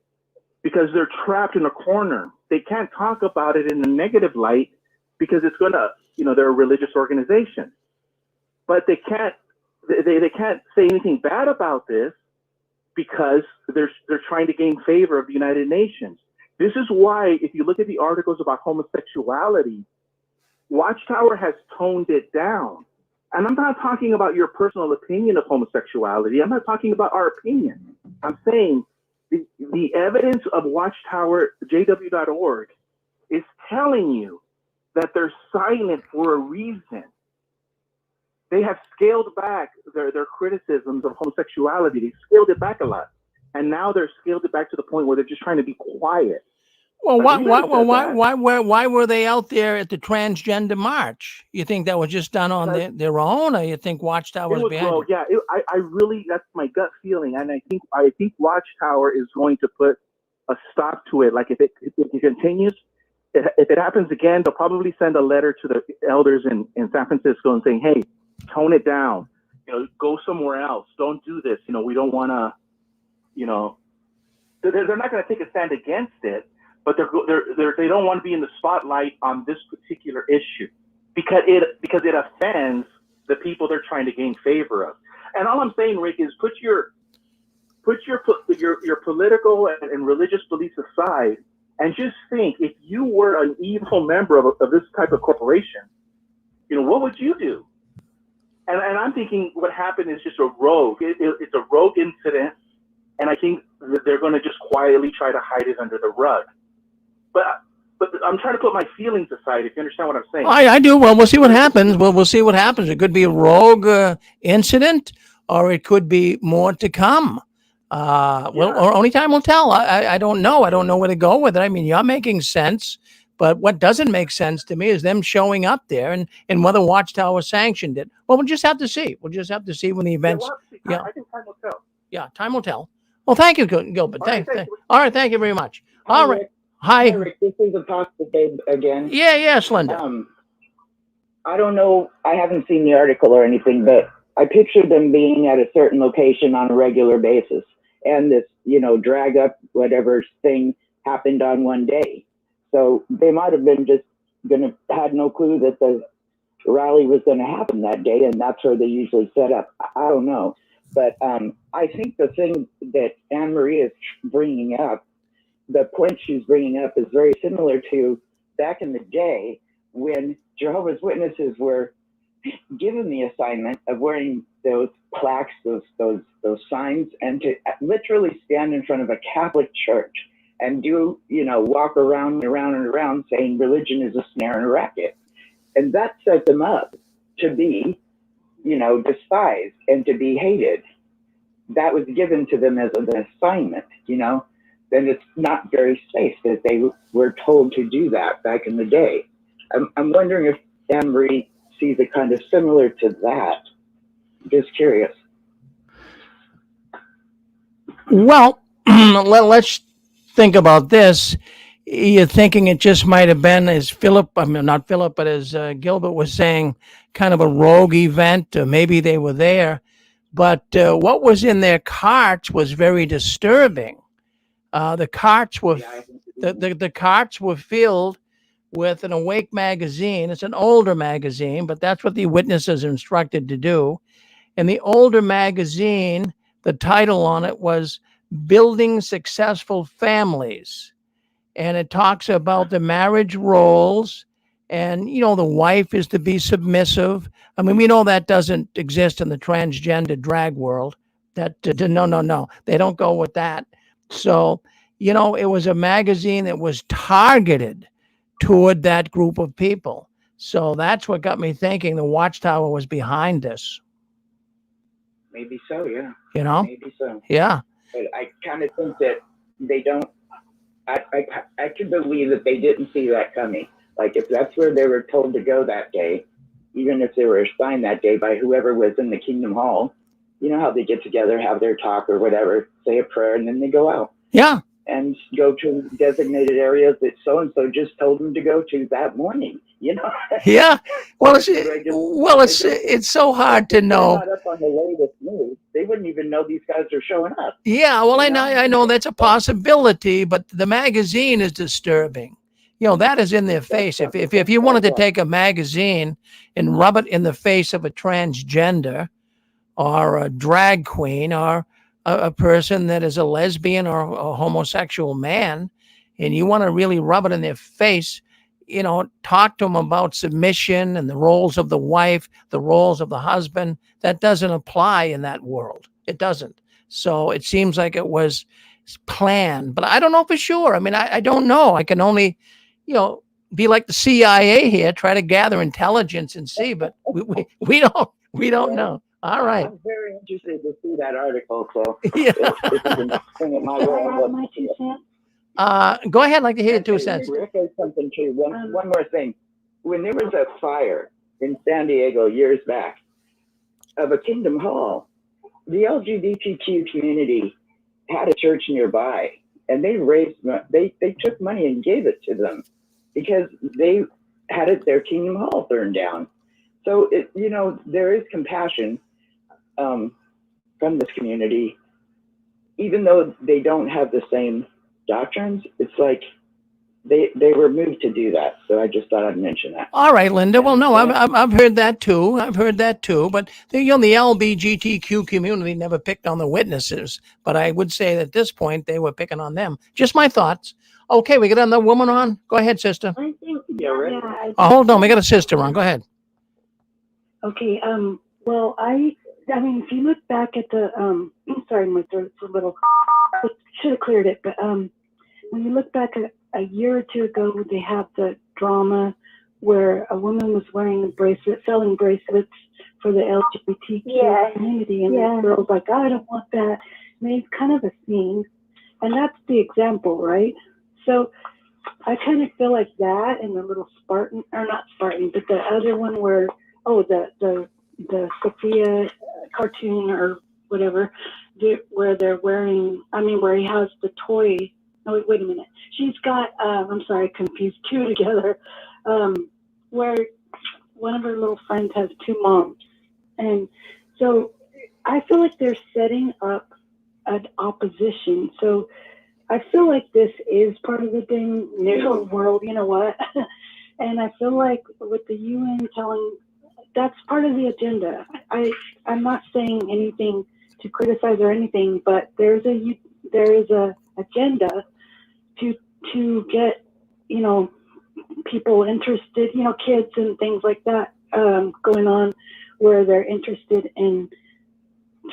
because they're trapped in a corner. They can't talk about it in a negative light because it's going to, they're a religious organization. But they can't say anything bad about this because they're trying to gain favor of the United Nations. This is why, if you look at the articles about homosexuality, Watchtower has toned it down. And I'm not talking about your personal opinion of homosexuality. I'm not talking about our opinion. I'm saying the evidence of Watchtower, jw.org, is telling you that they're silent for a reason. They have scaled back their criticisms of homosexuality. They scaled it back a lot. And now they're scaled it back to the point where they're just trying to be quiet. Well, why were they out there at the transgender march? You think that was just done on their own, or you think Watchtower was behind it? Yeah, I really, that's my gut feeling, and I think Watchtower is going to put a stop to it. Like if it continues, if it happens again, they'll probably send a letter to the elders in San Francisco and saying, hey, tone it down. Go somewhere else. Don't do this. We don't want to. They're not going to take a stand against it. But they don't want to be in the spotlight on this particular issue because it offends the people they're trying to gain favor of. And all I'm saying, Rick, is put your political and religious beliefs aside, and just think, if you were an evil member of this type of corporation, what would you do? And I'm thinking what happened is just a rogue. It's a rogue incident, and I think that they're going to just quietly try to hide it under the rug. But I'm trying to put my feelings aside, if you understand what I'm saying. I do. Well, we'll see what happens. We'll see what happens. It could be a rogue incident, or it could be more to come. Or only time will tell. I don't know. I don't know where to go with it. I mean, you're making sense, but what doesn't make sense to me is them showing up there and whether Watchtower sanctioned it. Well, we'll just have to see. We'll just have to see when the events. I think time will tell. Yeah, time will tell. Well, thank you, Gilbert. All right, thank you very much. Hi, All right. Rick. Hi. Hi, Rick. This is Apostle Babe again. Yes, Linda. I don't know. I haven't seen the article or anything, but I pictured them being at a certain location on a regular basis. And this, drag up whatever thing happened on one day. So they might have been just had no clue that the rally was going to happen that day. And that's where they usually set up. I don't know. But I think the thing that Anne Marie is bringing up, the point she's bringing up, is very similar to back in the day when Jehovah's Witnesses were given the assignment of wearing those plaques, those signs, and to literally stand in front of a Catholic church and do, walk around and around and around saying religion is a snare and a racket. And that set them up to be, despised and to be hated. That was given to them as an assignment, Then it's not very safe that they were told to do that back in the day. I'm wondering if Anne Marie sees it kind of similar to that. Just curious. Well, let's think about this. You're thinking it just might have been, as not Philip, but as Gilbert was saying, kind of a rogue event. Maybe they were there. But what was in their carts was very disturbing. The carts were the carts were filled with an Awake magazine. It's an older magazine, but that's what the witnesses are instructed to do. And the older magazine, the title on it was Building Successful Families. And it talks about the marriage roles. And, the wife is to be submissive. I mean, we know that doesn't exist in the transgender drag world. No. They don't go with that. So, it was a magazine that was targeted toward that group of people. So that's what got me thinking the Watchtower was behind this. Maybe so, yeah. Maybe so. Yeah. But I kind of think that they don't. I can believe that they didn't see that coming. Like, if that's where they were told to go that day, even if they were assigned that day by whoever was in the Kingdom Hall, you know how they get together, have their talk or whatever, say a prayer, and then they go out. Yeah. And go to designated areas that so-and-so just told them to go to that morning, Yeah. Well, it's so hard to know. Not up on the latest news. They wouldn't even know these guys are showing up. Yeah. Well, I know that's a possibility, but the magazine is disturbing. That is in their face. If you wanted to take a magazine and rub it in the face of a transgender or a drag queen or a person that is a lesbian or a homosexual man, and you want to really rub it in their face, talk to them about submission and the roles of the wife, the roles of the husband, that doesn't apply in that world. It doesn't. So it seems like it was planned, but I don't know for sure. I mean, I don't know. I can only, be like the CIA here, try to gather intelligence and see, but we don't know. All right. I'm very interested to see that article. So yeah. if you can bring it my way. Go ahead. I'd like to hear your 2 cents. Rick has something too. One more thing. When there was a fire in San Diego years back of a Kingdom Hall, the LGBTQ community had a church nearby, and they took money and gave it to them because they had their Kingdom Hall burned down. So there is compassion from this community, even though they don't have the same doctrines. It's like they were moved to do that. So I just thought I'd mention that. All right, Linda. Well, no, I've heard that too. I've heard that too. But the LBGTQ community never picked on the witnesses. But I would say that at this point they were picking on them. Just my thoughts. Okay, we got another woman on. Go ahead, sister. I think, Oh, hold on, we got a sister on. Go ahead. Okay. Well, I mean, if you look back at the, sorry, my throat's a little, should have cleared it, but when you look back at a year or two ago, they have the drama where a woman was wearing a bracelet, selling bracelets for the LGBTQ community, and the girl's like, I don't want that. And it's kind of a scene, and that's the example, right? So I kind of feel like that, and the little Spartan, or not Spartan, but the other one where, the Sophia cartoon or whatever, where they're wearing, where he has the toy. Oh, wait a minute. She's got, I'm sorry, I confused two together, where one of her little friends has two moms. And so I feel like they're setting up an opposition. So I feel like this is part of the dang new world, you know what? And I feel like with the UN telling, that's part of the agenda. I'm not saying anything to criticize or anything, but there is a agenda to get, people interested, kids and things like that going on, where they're interested in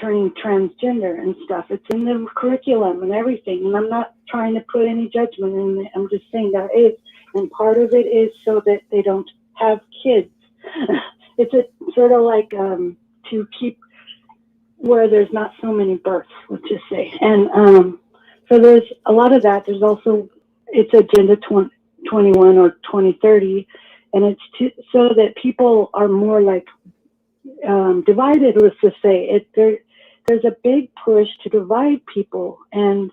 turning transgender and stuff. It's in the curriculum and everything. And I'm not trying to put any judgment in it. I'm just saying that is, and part of it is so that they don't have kids. It's a sort of like to keep where there's not so many births, let's just say. And so there's a lot of that. There's also, it's Agenda 2021 or 2030, and it's so that people are more like divided, let's just say. There's a big push to divide people, and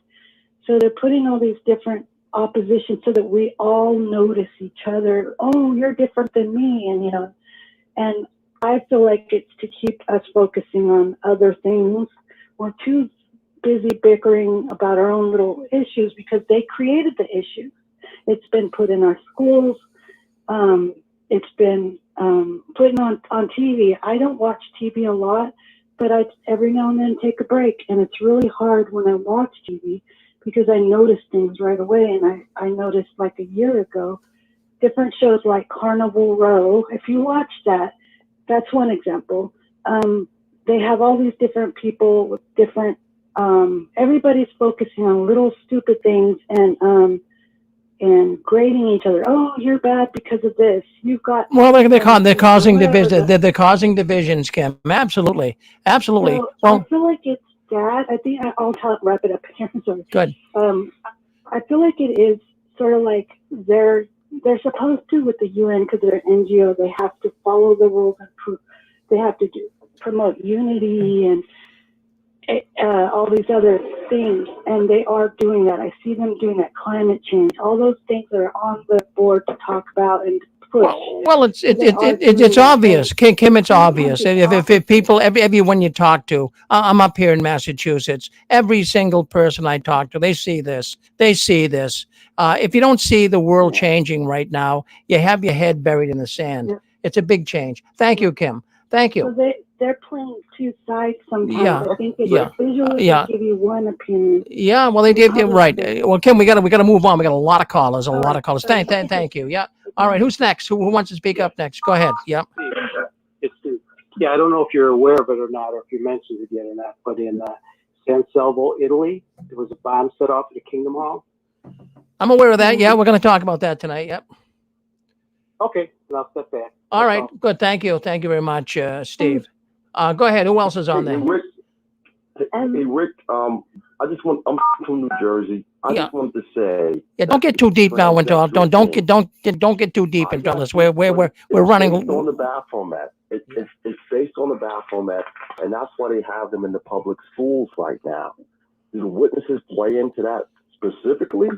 so they're putting all these different oppositions so that we all notice each other. Oh, you're different than me, and and I feel like it's to keep us focusing on other things. We're too busy bickering about our own little issues because they created the issue. It's been put in our schools. It's been put on TV. I don't watch TV a lot, but I every now and then take a break. And it's really hard when I watch TV because I notice things right away. And I noticed like a year ago, different shows like Carnival Row. If you watch that, that's one example. They have all these different people with different, everybody's focusing on little stupid things and grading each other. Oh, you're bad because of this. You've got. Well, they're causing division. They're causing divisions, Kim. Absolutely. Absolutely. Well, I feel like it's that. I think I'll wrap it up here. Sorry. Good. I feel like it is sort of like they're supposed to, with the UN, because they're an NGO, they have to follow the rules and they have to promote unity and all these other things, and they are doing that. I see them doing that. Climate change, all those things that are on the board to talk about and push. Well, it's obvious, Kim. It's obvious. If people, everyone you talk to, I'm up here in Massachusetts. Every single person I talk to, they see this. They see this. If you don't see the world changing right now, you have your head buried in the sand. Yeah. It's a big change. Thank you, Kim. Thank you. So they're playing two sides sometimes. Yeah. I think visually they give you one opinion. Yeah, well, they did right. Well, Kim, we got to move on. We got a lot of callers. Thank you. Yeah. All right. Who's next? Who wants to speak up next? Go ahead. Yep. It's Steve. Yeah, I don't know if you're aware of it or not, or if you mentioned it yet or not, but in San Salvo, Italy, there was a bomb set off at the Kingdom Hall. I'm aware of that. Yeah, we're going to talk about that tonight. Yep. Okay, then I'll step back. All right, good. Thank you. Thank you very much, Steve. Go ahead. Who else is on there? Hey, Rick, I'm from New Jersey. I just want to say. Yeah, don't get too deep now into don't get too deep into this. We're running. It's based on the Baphomet. It's based on the Baphomet, and that's why they have them in the public schools right now. Do the witnesses play into that specifically?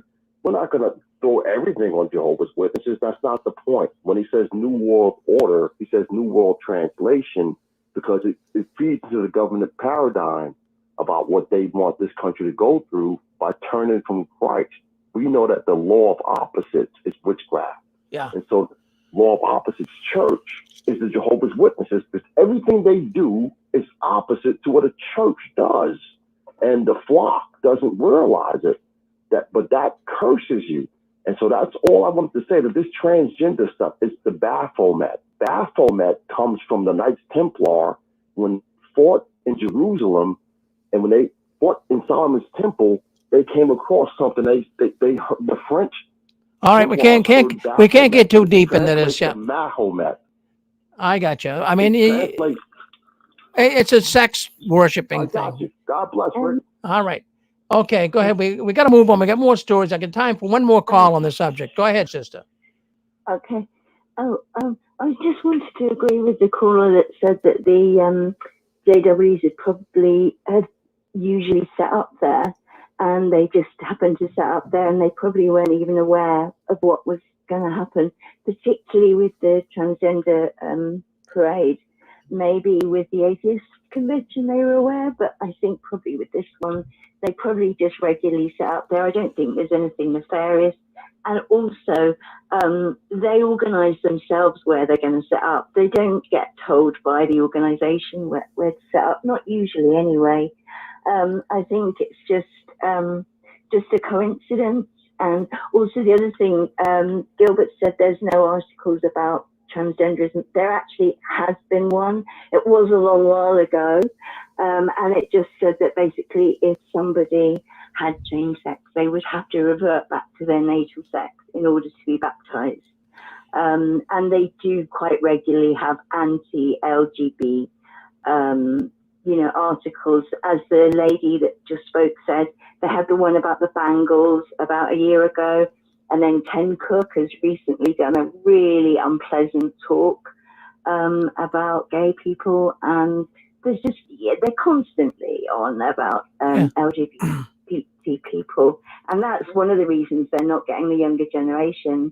We're not going to throw everything on Jehovah's Witnesses. That's not the point. When he says New World Order, he says New World Translation because it feeds into the government paradigm about what they want this country to go through by turning from Christ. we know that the law of opposites is witchcraft. Yeah. And so law of opposites church is the Jehovah's Witnesses, because everything they do is opposite to what a church does. And the flock doesn't realize it, but that curses you. And so that's all I wanted to say, that this transgender stuff is the Baphomet. Baphomet comes from the Knights Templar when fought in Jerusalem, and when they fought in Solomon's temple, they came across something. The French. All right, we can't get too deep into this. Yeah, Mahomet. I got you. I mean, it's a sex worshiping thing. God bless. All right. Okay, go ahead. We got to move on. We got more stories. I got time for one more call on the subject. Go ahead, sister. Okay. I just wanted to agree with the caller that said that the JWs had usually set up there, and they just happened to set up there, and they probably weren't even aware of what was going to happen, particularly with the transgender parade. Maybe with the atheist convention they were aware, but I think probably with this one, they probably just regularly set up there. I don't think there's anything nefarious. And also, they organise themselves where they're going to set up. They don't get told by the organisation where to set up, not usually anyway. I think it's just a coincidence. And also the other thing, Gilbert said there's no articles about transgenderism. There actually has been one. It was a long while ago, and it just said that basically if somebody had changed sex, they would have to revert back to their natal sex in order to be baptized. And they do quite regularly have anti-LGBT articles. As the lady that just spoke said, they had the one about the bangles about a year ago. And then Ken Cook has recently done a really unpleasant talk about gay people. And they're constantly on about LGBT people. And that's one of the reasons they're not getting the younger generation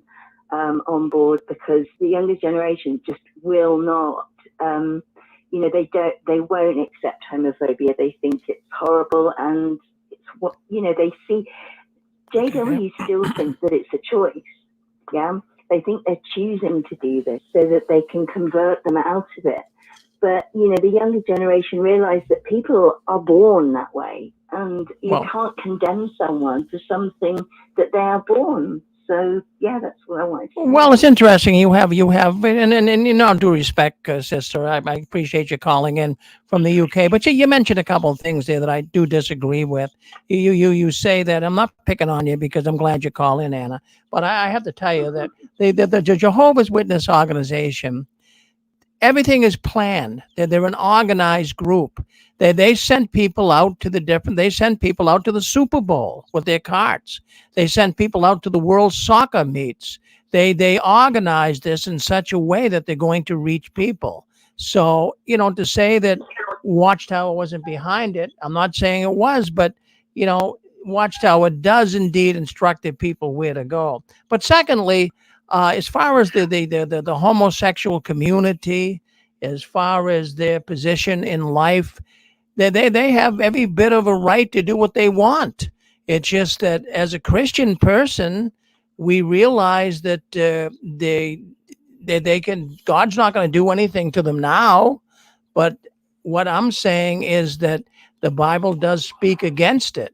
on board, because the younger generation just will not, they won't accept homophobia. They think it's horrible, and it's what, they see. JW still think that it's a choice. Yeah, they think they're choosing to do this so that they can convert them out of it. But the younger generation realize that people are born that way, and you can't condemn someone for something that they are born. So yeah, that's what I wanted to say. Well, it's interesting. You have, and all due respect, sister, I appreciate you calling in from the UK. But you mentioned a couple of things there that I do disagree with. You say that I'm not picking on you because I'm glad you call in, Anna. But I have to tell you that the Jehovah's Witness organization, everything is planned. They're an organized group. They sent people out to they sent people out to the Super Bowl with their carts. They sent people out to the World Soccer meets. They organized this in such a way that they're going to reach people. So, to say that Watchtower wasn't behind it, I'm not saying it was, but, Watchtower does indeed instruct the people where to go. But secondly, as far as the homosexual community, as far as their position in life, they have every bit of a right to do what they want. It's just that as a Christian person, we realize that they can. God's not going to do anything to them now. But what I'm saying is that the Bible does speak against it.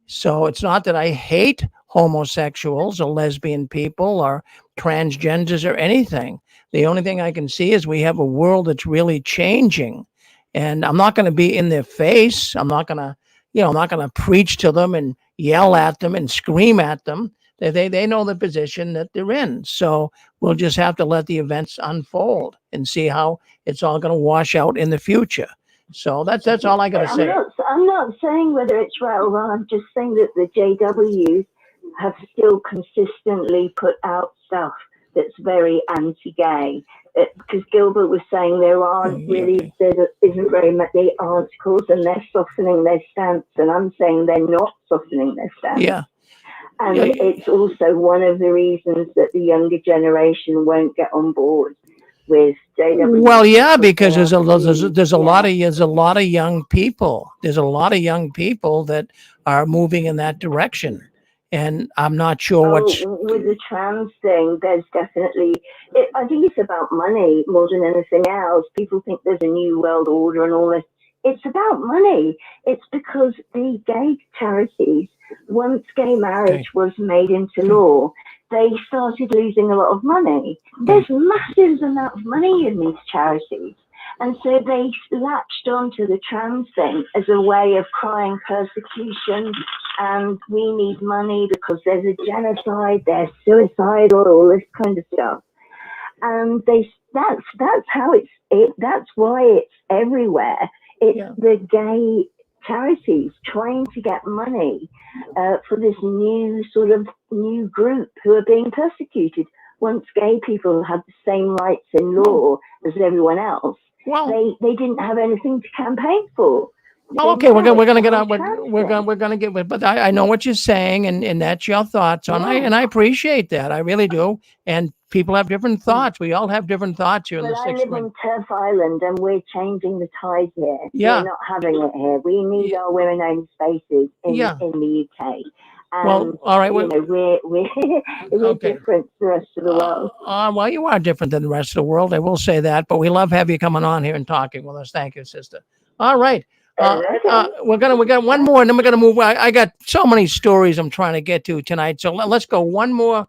So it's not that I hate homosexuals or lesbian people or transgenders or anything. The only thing I can see is we have a world that's really changing, and I'm not going to be in their face. I'm not going to preach to them and yell at them and scream at them. They know the position that they're in. So we'll just have to let the events unfold and see how it's all going to wash out in the future. So that's all I got to say. I'm not saying whether it's right or wrong. I'm just saying that the JWs have still consistently put out stuff that's very anti-gay. Because Gilbert was saying there isn't very many articles, and they're softening their stance, and I'm saying they're not softening their stance. Yeah. And it's also one of the reasons that the younger generation won't get on board with JW. Well, yeah, because there's a lot of young people. There's a lot of young people that are moving in that direction, And I'm not sure what's. With the trans thing, there's definitely, I think it's about money more than anything else. People think there's a new world order and all this. It's about money. It's because the gay charities, once gay marriage was made into law, they started losing a lot of money. There's massive amount of money in these charities. And so they latched onto the trans thing as a way of crying persecution, and we need money because there's a genocide, there's suicide, or all this kind of stuff. And that's how that's why it's everywhere. It's the gay charities trying to get money for this new group who are being persecuted. Once gay people have the same rights in law as everyone else, they didn't have anything to campaign for. Well, okay, we're gonna get out. We're gonna get. But I know what you're saying, and that's your thoughts on. I appreciate that. I really do. And people have different thoughts. We all have different thoughts here in the I sixth live on Turf Island, and we're changing the tide here. Yeah. We're not having it here. We need our women-owned spaces in the UK. And, well, all right. We're different to the rest of the world. Well, you are different than the rest of the world. I will say that. But we love having you coming on here and talking with us. Thank you, sister. All right. We got one more, and then we're gonna move. I got so many stories I'm trying to get to tonight. So let's go. One more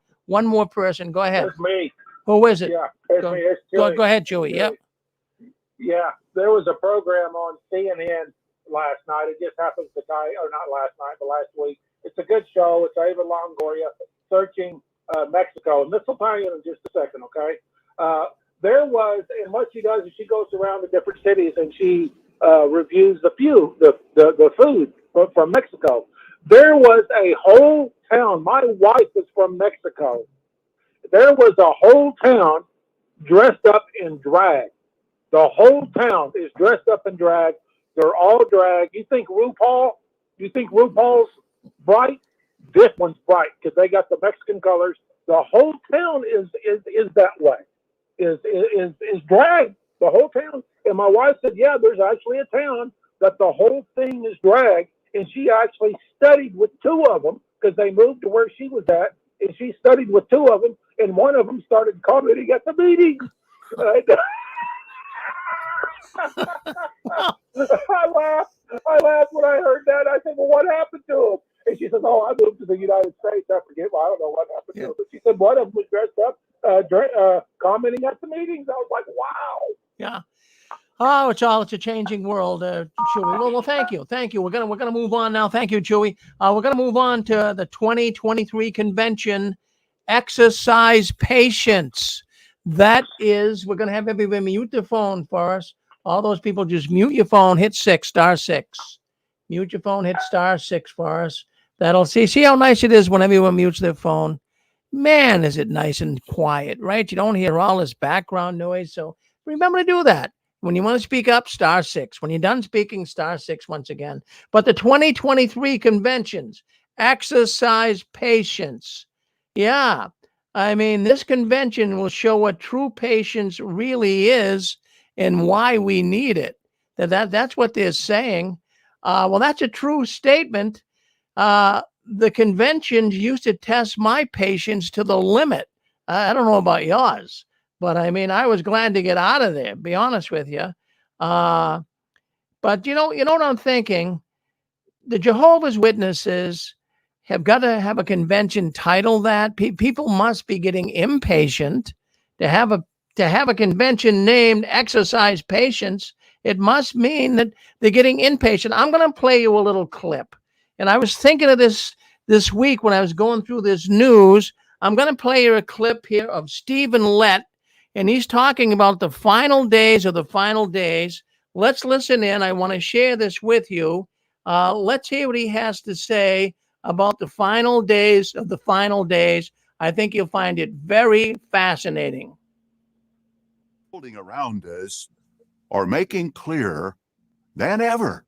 person. Go ahead. It's me. Who is it? Yeah, it's me. It's Chewy. Go ahead, Chewy. Yep. Yeah, there was a program on CNN last night. It just happens to die, or not last night, but last week. It's a good show. It's Ava Longoria searching Mexico, and this will tie in just a second, okay? There was, and what she does is she goes around the different cities and she reviews the food from Mexico. There was a whole town. My wife is from Mexico. There was a whole town dressed up in drag. The whole town is dressed up in drag. They're all drag. You think RuPaul's bright? This one's bright because they got the Mexican colors. The whole town is that way. Is drag. The whole town. And my wife said, yeah, there's actually a town that the whole thing is drag. And she actually studied with two of them because they moved to where she was at. And she studied with two of them. And one of them started commenting at the meeting. I laughed when I heard that. I said, well, what happened to him? And she said, oh, I moved to the United States. I forget. Well, I don't know what happened to him. But she said, one of them was dressed up, commenting at the meetings. I was like, wow. Yeah. Oh, it's a changing world, Chewy. Well, thank you. We're gonna move on now. Thank you, Chewy. We're gonna move on to the 2023 convention. Exercise patience. That is, we're gonna have everybody mute their phone for us. All those people, just mute your phone. Hit *6. Mute your phone. Hit *6 for us. That'll see how nice it is when everyone mutes their phone. Man, is it nice and quiet, right? You don't hear all this background noise. So remember to do that. When you want to speak up, *6. When you're done speaking, *6 once again. But the 2023 conventions, exercise patience. Yeah. I mean, this convention will show what true patience really is and why we need it. That's what they're saying. Well, that's a true statement. The conventions used to test my patience to the limit. I don't know about yours. But I mean, I was glad to get out of there, be honest with you. But you know what I'm thinking? The Jehovah's Witnesses have got to have a convention title that. People must be getting impatient to have a convention named Exercise Patience. It must mean that they're getting impatient. I'm going to play you a little clip. And I was thinking of this week when I was going through this news. I'm going to play you a clip here of Stephen Lett. And he's talking about the final days of the final days. Let's listen in. I want to share this with you. Let's hear what he has to say about the final days of the final days. I think you'll find it very fascinating. Holding around us are making clearer than ever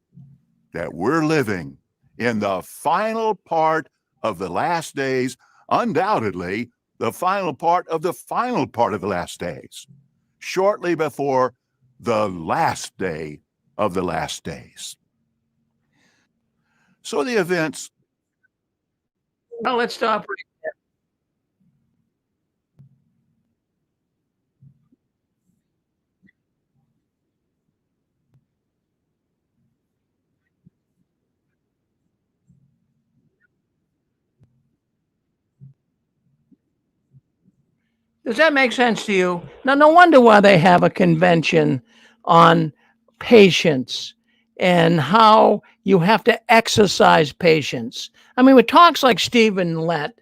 that we're living in the final part of the last days, undoubtedly the final part of the final part of the last days, shortly before the last day of the last days. So the events Well, let's stop right there. Does that make sense to you? Now, no wonder why they have a convention on patience and how you have to exercise patience. I mean, with talks like Stephen Lett,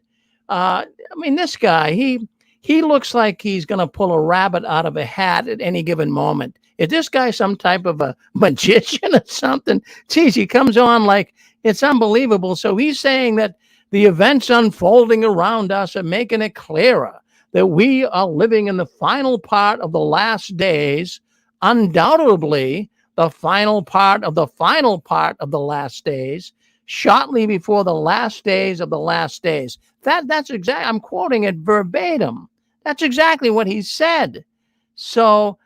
I mean, this guy, he looks like he's going to pull a rabbit out of a hat at any given moment. Is this guy some type of a magician or something? Geez, he comes on like it's unbelievable. So he's saying that the events unfolding around us are making it clearer that we are living in the final part of the last days, undoubtedly the final part of the final part of the last days, shortly before the last days of the last days. That's exactly, I'm quoting it verbatim. That's exactly what he said. So,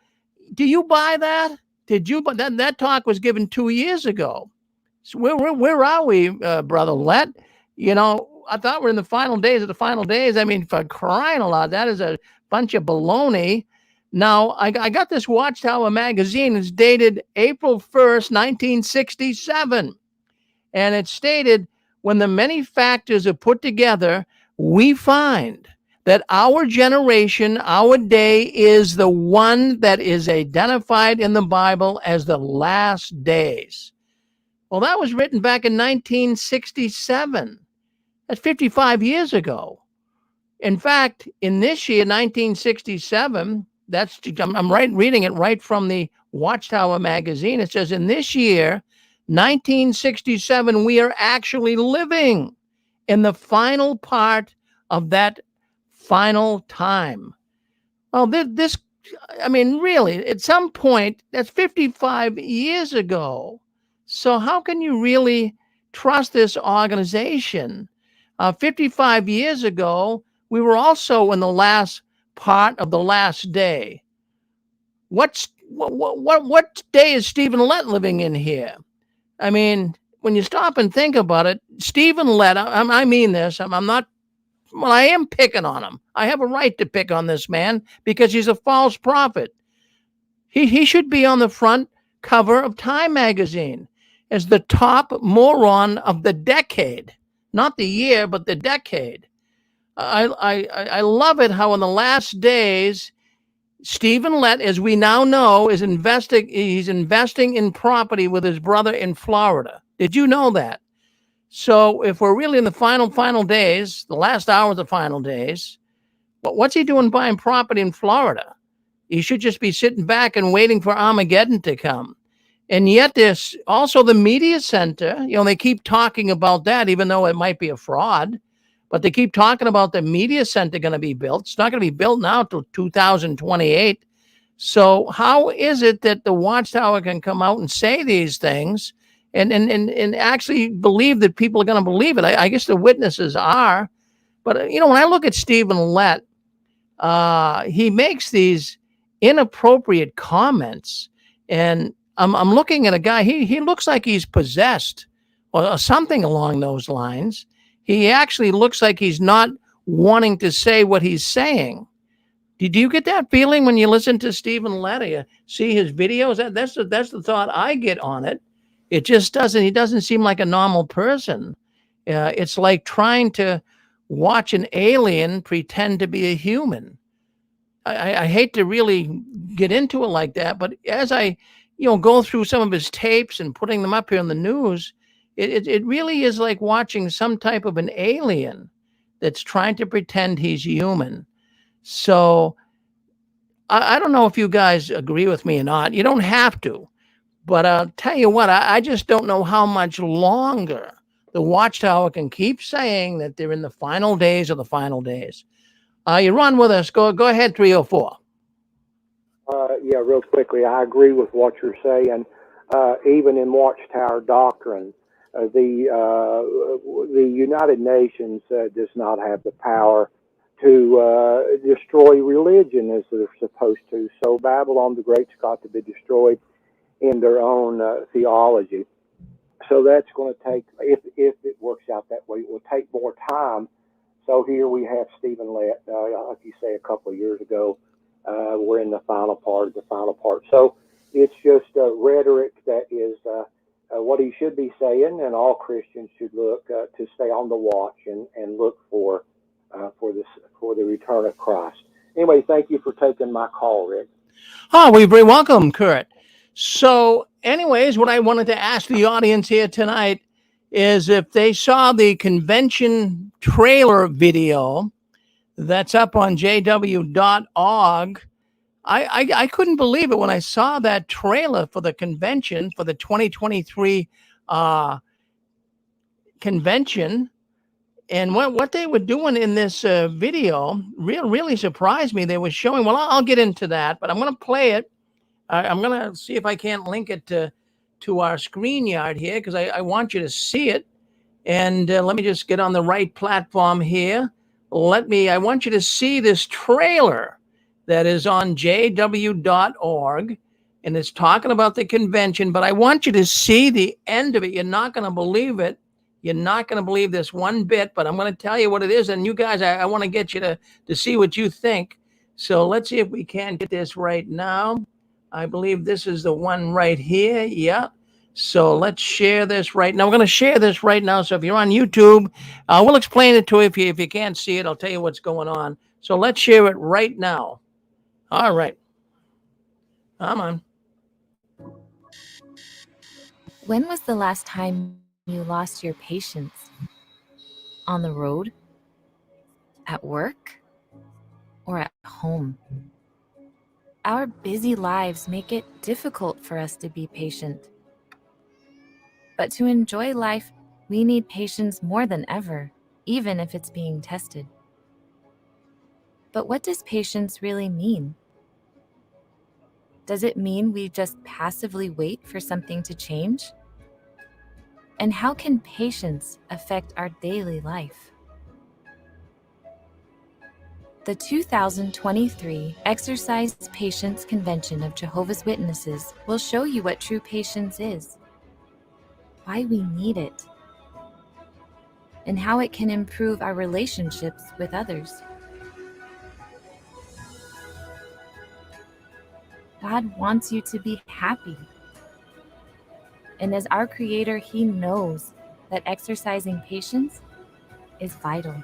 do you buy that? Did you? But that talk was given 2 years ago. So where are we, brother Let? You know, I thought we're in the final days of the final days. I mean, for crying a lot, that is a bunch of baloney. Now, I got this Watchtower magazine. It's dated April 1st, 1967. And it stated, when the many factors are put together, we find that our generation, our day, is the one that is identified in the Bible as the last days. Well, that was written back in 1967. That's 55 years ago. In fact, in this year, 1967, I'm reading it right from the Watchtower magazine. It says, in this year, 1967, we are actually living in the final part of that final time. Well, this I mean, really, at some point, that's 55 years ago. So how can you really trust this organization? 55 years ago, we were also in the last part of the last day. What day is Stephen Lett living in here? I mean, when you stop and think about it, Stephen Lett, I mean this, I'm not, well, I am picking on him. I have a right to pick on this man because he's a false prophet. He should be on the front cover of Time magazine as the top moron of the decade, not the year, but the decade. I love it how in the last days, Stephen Lett, as we now know, is investing. He's investing in property with his brother in Florida. Did you know that? So if we're really in the final days, the last hours of the final days, what's he doing buying property in Florida? He should just be sitting back and waiting for Armageddon to come. And yet there's also the media center. You know, they keep talking about that, even though it might be a fraud. But they keep talking about the media center going to be built. It's not going to be built now till 2028. So how is it that the Watchtower can come out and say these things and actually believe that people are going to believe it? I guess the witnesses are. But, you know, when I look at Stephen Lett, he makes these inappropriate comments. And I'm looking at a guy, he looks like he's possessed or something along those lines. He actually looks like he's not wanting to say what he's saying. Do you get that feeling when you listen to Stephen Lett or you see his videos? That's the thought I get on it. It just he doesn't seem like a normal person. It's like trying to watch an alien pretend to be a human. I hate to really get into it like that, but as I, go through some of his tapes and putting them up here on the news, it really is like watching some type of an alien that's trying to pretend he's human. So I don't know if you guys agree with me or not. You don't have to, but I'll tell you what, I just don't know how much longer the Watchtower can keep saying that they're in the final days of the final days. You run with us. Go ahead, 304. Yeah, real quickly, I agree with what you're saying. Even in Watchtower doctrine, the United Nations does not have the power to destroy religion as they're supposed to. So Babylon the Great's got to be destroyed in their own theology. So that's going to take, if it works out that way, it will take more time. So here we have Stephen Lett, like you say, a couple of years ago. We're in the final part. So it's just rhetoric that is what he should be saying, and all Christians should look to stay on the watch and look for the return of Christ. Anyway, thank you for taking my call, Rick. Oh, you're very welcome, Kurt. So, anyways, what I wanted to ask the audience here tonight is if they saw the convention trailer video that's up on jw.org. I couldn't believe it when I saw that trailer for the convention, for the 2023 convention. And what they were doing in this video really surprised me. They were showing, well, I'll get into that, but I'm going to play it. I'm going to see if I can't link it to our ScreenYard here, because I want you to see it. And let me just get on the right platform here. I want you to see this trailer that is on jw.org, and it's talking about the convention, but I want you to see the end of it. You're not going to believe it. You're not going to believe this one bit, but I'm going to tell you what it is. And you guys, I want to get you to see what you think. So let's see if we can get this right now. I believe this is the one right here. Yeah. So let's share this right now. We're going to share this right now. So if you're on YouTube, we'll explain it to you. If you can't see it, I'll tell you what's going on. So let's share it right now. All right. Come on. When was the last time you lost your patience? On the road? At work? Or at home? Our busy lives make it difficult for us to be patient. But to enjoy life, we need patience more than ever, even if it's being tested. But what does patience really mean? Does it mean we just passively wait for something to change? And how can patience affect our daily life? The 2023 Exercise Patience Convention of Jehovah's Witnesses will show you what true patience is, why we need it, and how it can improve our relationships with others. God wants you to be happy. And as our Creator, He knows that exercising patience is vital.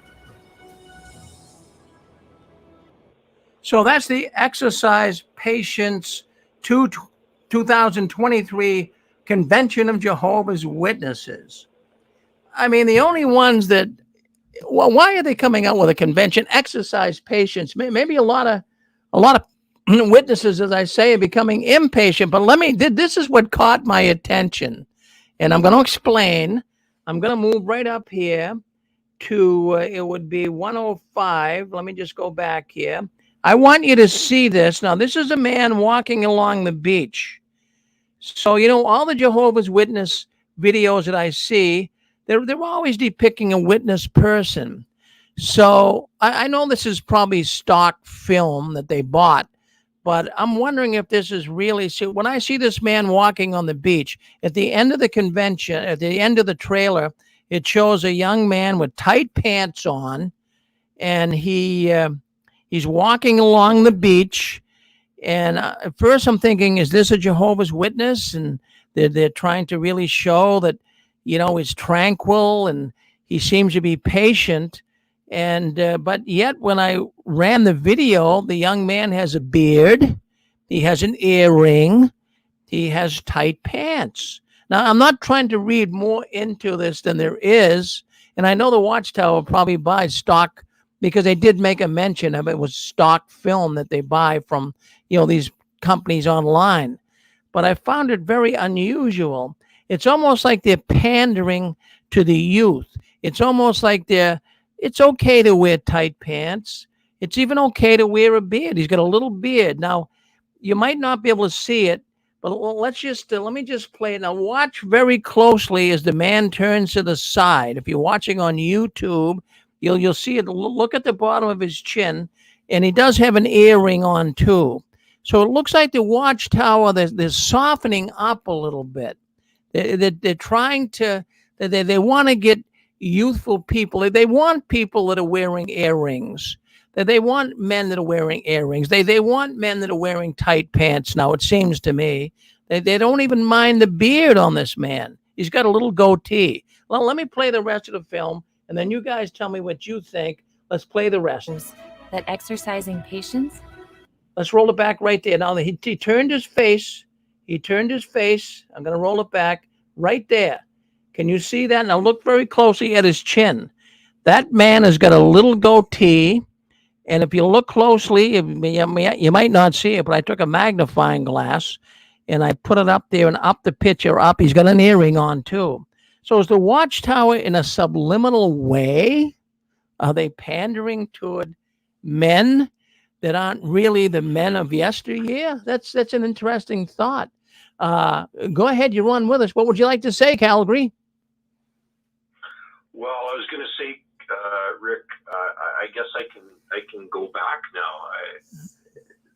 So that's the Exercise Patience 2023 Convention of Jehovah's Witnesses. I mean, the only ones that, well, why are they coming out with a convention? Exercise patience. Maybe a lot of witnesses, as I say, are becoming impatient. But this is what caught my attention, and I'm going to explain. I'm going to move right up here to it would be 105. Let me just go back here. I want you to see this. Now, this is a man walking along the beach. So, all the Jehovah's Witness videos that I see, they're always depicting a witness person. So I know this is probably stock film that they bought, but I'm wondering if this is really, when I see this man walking on the beach, at the end of the convention, at the end of the trailer, it shows a young man with tight pants on, and he's walking along the beach. And at first I'm thinking, is this a Jehovah's Witness? And they're trying to really show that, he's tranquil and he seems to be patient. And but yet when I ran the video, the young man has a beard, he has an earring, he has tight pants. Now, I'm not trying to read more into this than there is. And I know the Watchtower probably buys stock, because they did make a mention of it was stock film that they buy from, these companies online. But I found it very unusual. It's almost like they're pandering to the youth. It's almost like it's okay to wear tight pants. It's even okay to wear a beard. He's got a little beard. Now, you might not be able to see it, but let me just play it. Now, watch very closely as the man turns to the side. If you're watching on YouTube, you'll see it. Look at the bottom of his chin, and he does have an earring on too. So it looks like the Watchtower, they're softening up a little bit. They're trying to, they want to get youthful people. They want people that are wearing earrings. They want men that are wearing earrings. They want men that are wearing tight pants now, it seems to me. They don't even mind the beard on this man. He's got a little goatee. Well, let me play the rest of the film, and then you guys tell me what you think. Let's play the rest. That exercising patience. Let's roll it back right there. Now, he turned his face. He turned his face. I'm going to roll it back right there. Can you see that? Now, look very closely at his chin. That man has got a little goatee. And if you look closely, you might not see it, but I took a magnifying glass and I put it up there and up the picture up. He's got an earring on, too. So is the Watchtower in a subliminal way? Are they pandering toward men that aren't really the men of yesteryear? That's an interesting thought. Go ahead, you're on with us. What would you like to say, Calgary? Well, I was going to say, Rick, I guess I can go back now.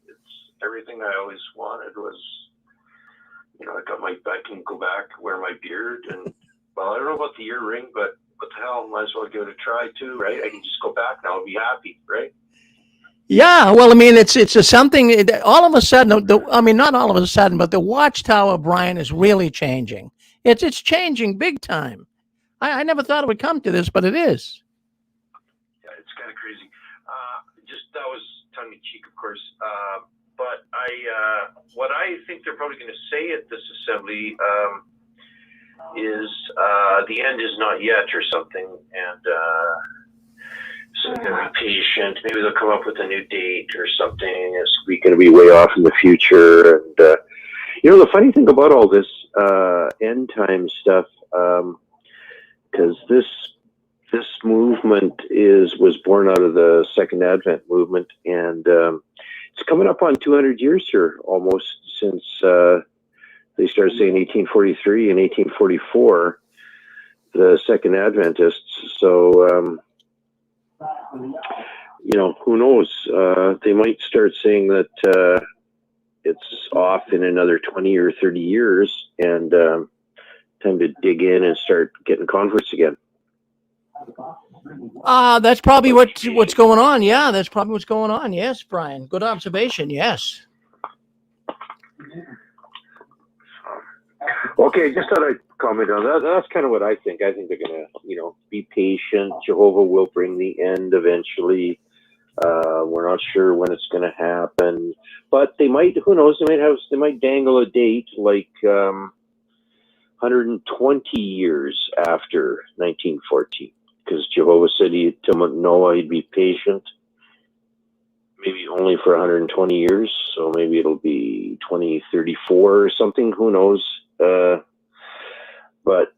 It's everything I always wanted was, I can go back, wear my beard, and well, I don't know about the earring, but what the hell, might as well give it a try too, right? I can just go back now and be happy, right? Yeah, well, I mean, it's something. All of a sudden, not all of a sudden, but the Watchtower, Brian, is really changing. It's changing big time. I never thought it would come to this, but it is. Yeah, it's kind of crazy. That was tongue in cheek, of course. But what I think they're probably going to say at this assembly is the end is not yet, or something, and so they're patient. Maybe they'll come up with a new date or something. It's going to be way off in the future. And the funny thing about all this end time stuff, because this movement was born out of the Second Advent movement, and it's coming up on 200 years here, almost, since they started saying 1843 and 1844, the Second Adventists. So, who knows? They might start saying that it's off in another 20 or 30 years, and time to dig in and start getting converts again. That's probably what's going on. Yeah, that's probably what's going on. Yes, Brian. Good observation. Yes. Okay, just thought I'd comment on that. That's kind of what I think. I think they're going to, be patient. Jehovah will bring the end eventually. We're not sure when it's going to happen, but they might. Who knows? They might dangle a date like 120 years after 1914, because Jehovah said to Noah he'd be patient. Maybe only for 120 years, so maybe it'll be 2034 or something. Who knows? But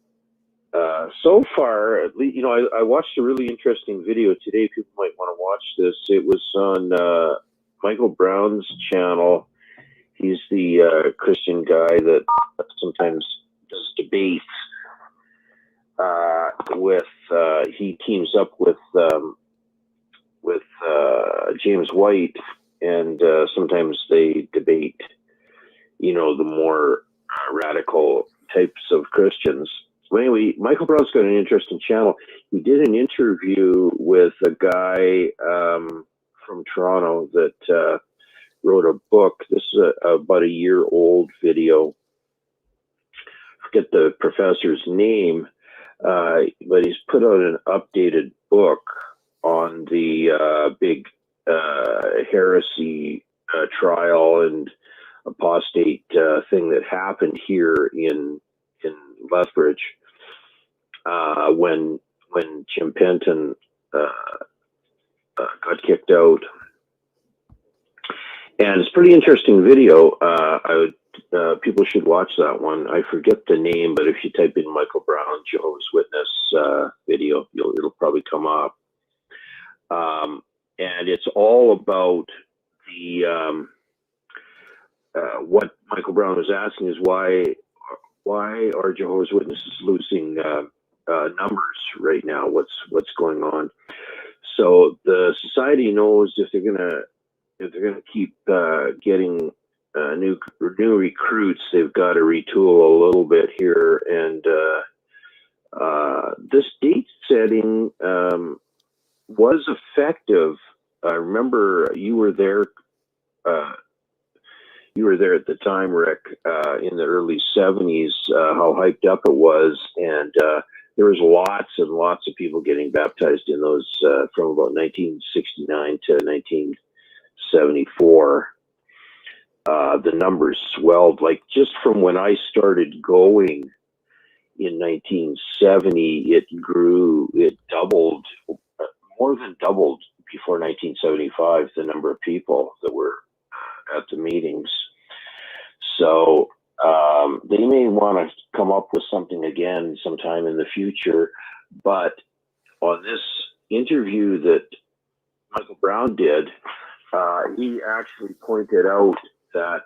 so far, at least, I watched a really interesting video today. People might want to watch this. It was on Michael Brown's channel. He's the Christian guy that sometimes does debates he teams up with James White, and sometimes they debate, the more radical types of Christians. So anyway, Michael Brown's got an interesting channel. He did an interview with a guy from Toronto that wrote a book. This is about a year-old video. I forget the professor's name, but he's put out an updated book on the big heresy trial and apostate thing that happened here in Lethbridge when Jim Penton got kicked out. And it's a pretty interesting video. People should watch that one. I forget the name, but if you type in Michael Brown Jehovah's Witness video, it'll probably come up. And it's all about the what Michael Brown was asking is why are Jehovah's Witnesses losing numbers right now? What's going on? So the society knows if they're gonna keep getting new recruits, they've got to retool a little bit here, and this date setting was effective. I remember you were there. You were there at the time, Rick, in the early 70s, how hyped up it was. And there was lots and lots of people getting baptized in those from about 1969 to 1974. The numbers swelled, like just from when I started going in 1970, it grew, it doubled, more than doubled before 1975, the number of people that were at the meetings. So they may want to come up with something again sometime in the future. But on this interview that Michael Brown did, he actually pointed out that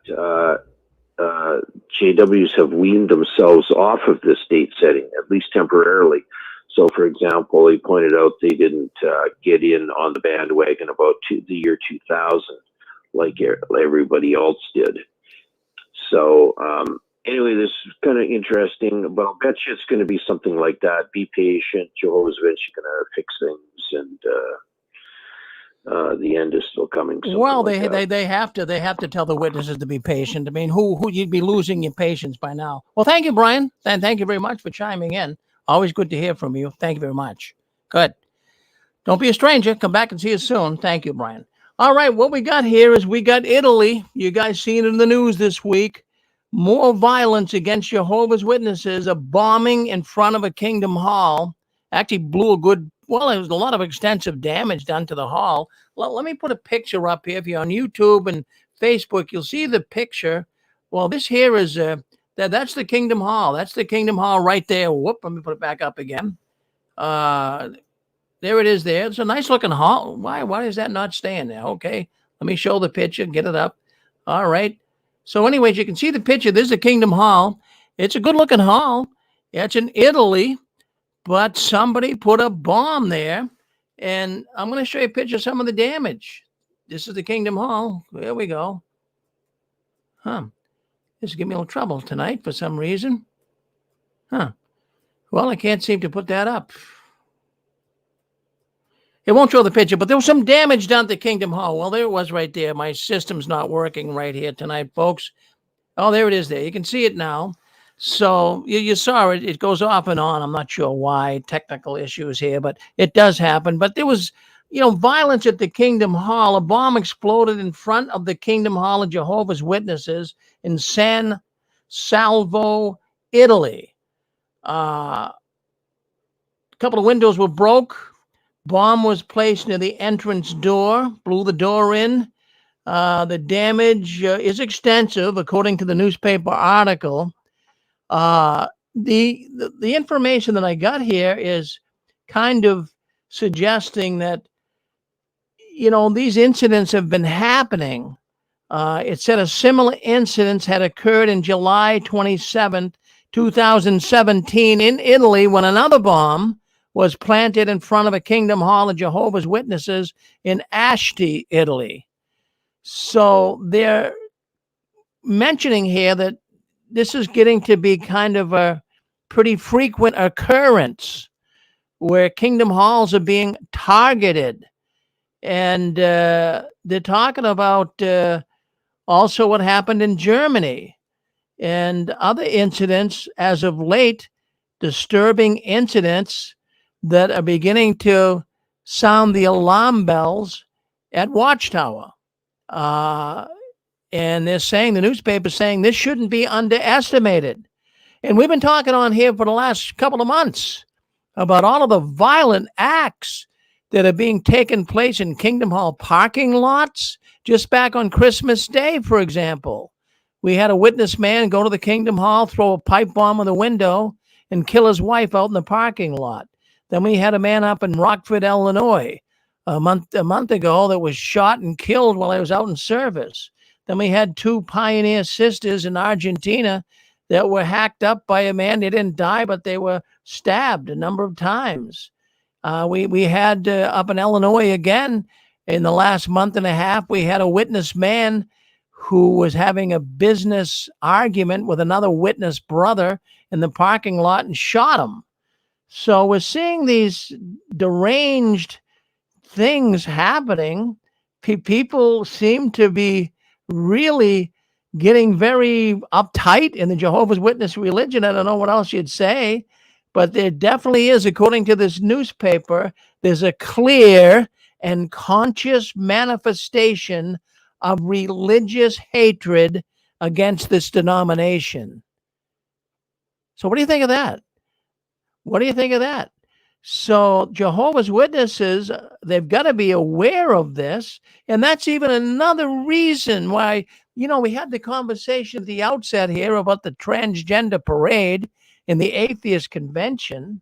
JWs have weaned themselves off of this date setting, at least temporarily. So, for example, he pointed out they didn't get in on the bandwagon about the year 2000 like everybody else did. So, anyway, this is kind of interesting, but I'll bet you it's going to be something like that. Be patient. Jehovah's eventually going to fix things, and the end is still coming. Well, they have to tell the witnesses to be patient. I mean, who you'd be losing your patience by now. Well, thank you, Brian, and thank you very much for chiming in. Always good to hear from you. Thank you very much. Good. Don't be a stranger. Come back and see us soon. Thank you, Brian. All right, what we got here is we got Italy. You guys seen it in the news this week. More violence against Jehovah's Witnesses. A bombing in front of a Kingdom Hall. Actually blew a good, well, there was a lot of extensive damage done to the hall. Let me put a picture up here. If you're on YouTube and Facebook, you'll see the picture. Well, this here is, that's the Kingdom Hall. That's the Kingdom Hall right there. Whoop, let me put it back up again. There it is there. It's a nice looking hall. Why is that not staying there? Okay, let me show the picture, get it up. All right. So anyways, you can see the picture. This is the Kingdom Hall. It's a good looking hall. It's in Italy, but somebody put a bomb there. And I'm going to show you a picture of some of the damage. This is the Kingdom Hall. There we go. This is giving me a little trouble tonight for some reason. Well, I can't seem to put that up. It won't show the picture, but there was some damage done to Kingdom Hall. Well, there it was right there. My system's not working right here tonight, folks. Oh, there it is there. You can see it now. So you saw it. It goes off and on. I'm not sure why. Technical issues here, but it does happen. But there was, violence at the Kingdom Hall. A bomb exploded in front of the Kingdom Hall of Jehovah's Witnesses in San Salvo, Italy. A couple of windows were broke. Bomb was placed near the entrance door, blew the door in. The damage is extensive, according to the newspaper article. The information that I got here is kind of suggesting that, these incidents have been happening. It said a similar incident had occurred in July 27th, 2017 in Italy when another bomb was planted in front of a Kingdom Hall of Jehovah's Witnesses in Asti, Italy. So they're mentioning here that this is getting to be kind of a pretty frequent occurrence where Kingdom Halls are being targeted. And they're talking about also what happened in Germany and other incidents as of late, disturbing incidents that are beginning to sound the alarm bells at Watchtower. And they're saying, the newspaper's saying this shouldn't be underestimated. And we've been talking on here for the last couple of months about all of the violent acts that are being taken place in Kingdom Hall parking lots. Just back on Christmas Day, for example, we had a witness man go to the Kingdom Hall, throw a pipe bomb in the window, and kill his wife out in the parking lot. Then we had a man up in Rockford, Illinois, a month ago that was shot and killed while he was out in service. Then we had two pioneer sisters in Argentina that were hacked up by a man. They didn't die, but they were stabbed a number of times. We had up in Illinois again in the last month and a half, we had a witness man who was having a business argument with another witness brother in the parking lot and shot him. So we're seeing these deranged things happening. People seem to be really getting very uptight in the Jehovah's Witness religion. I don't know what else you'd say, but there definitely is, according to this newspaper, there's a clear and conscious manifestation of religious hatred against this denomination. So what do you think of that? What do you think of that? So Jehovah's Witnesses, they've got to be aware of this. And that's even another reason why, we had the conversation at the outset here about the transgender parade in the atheist convention.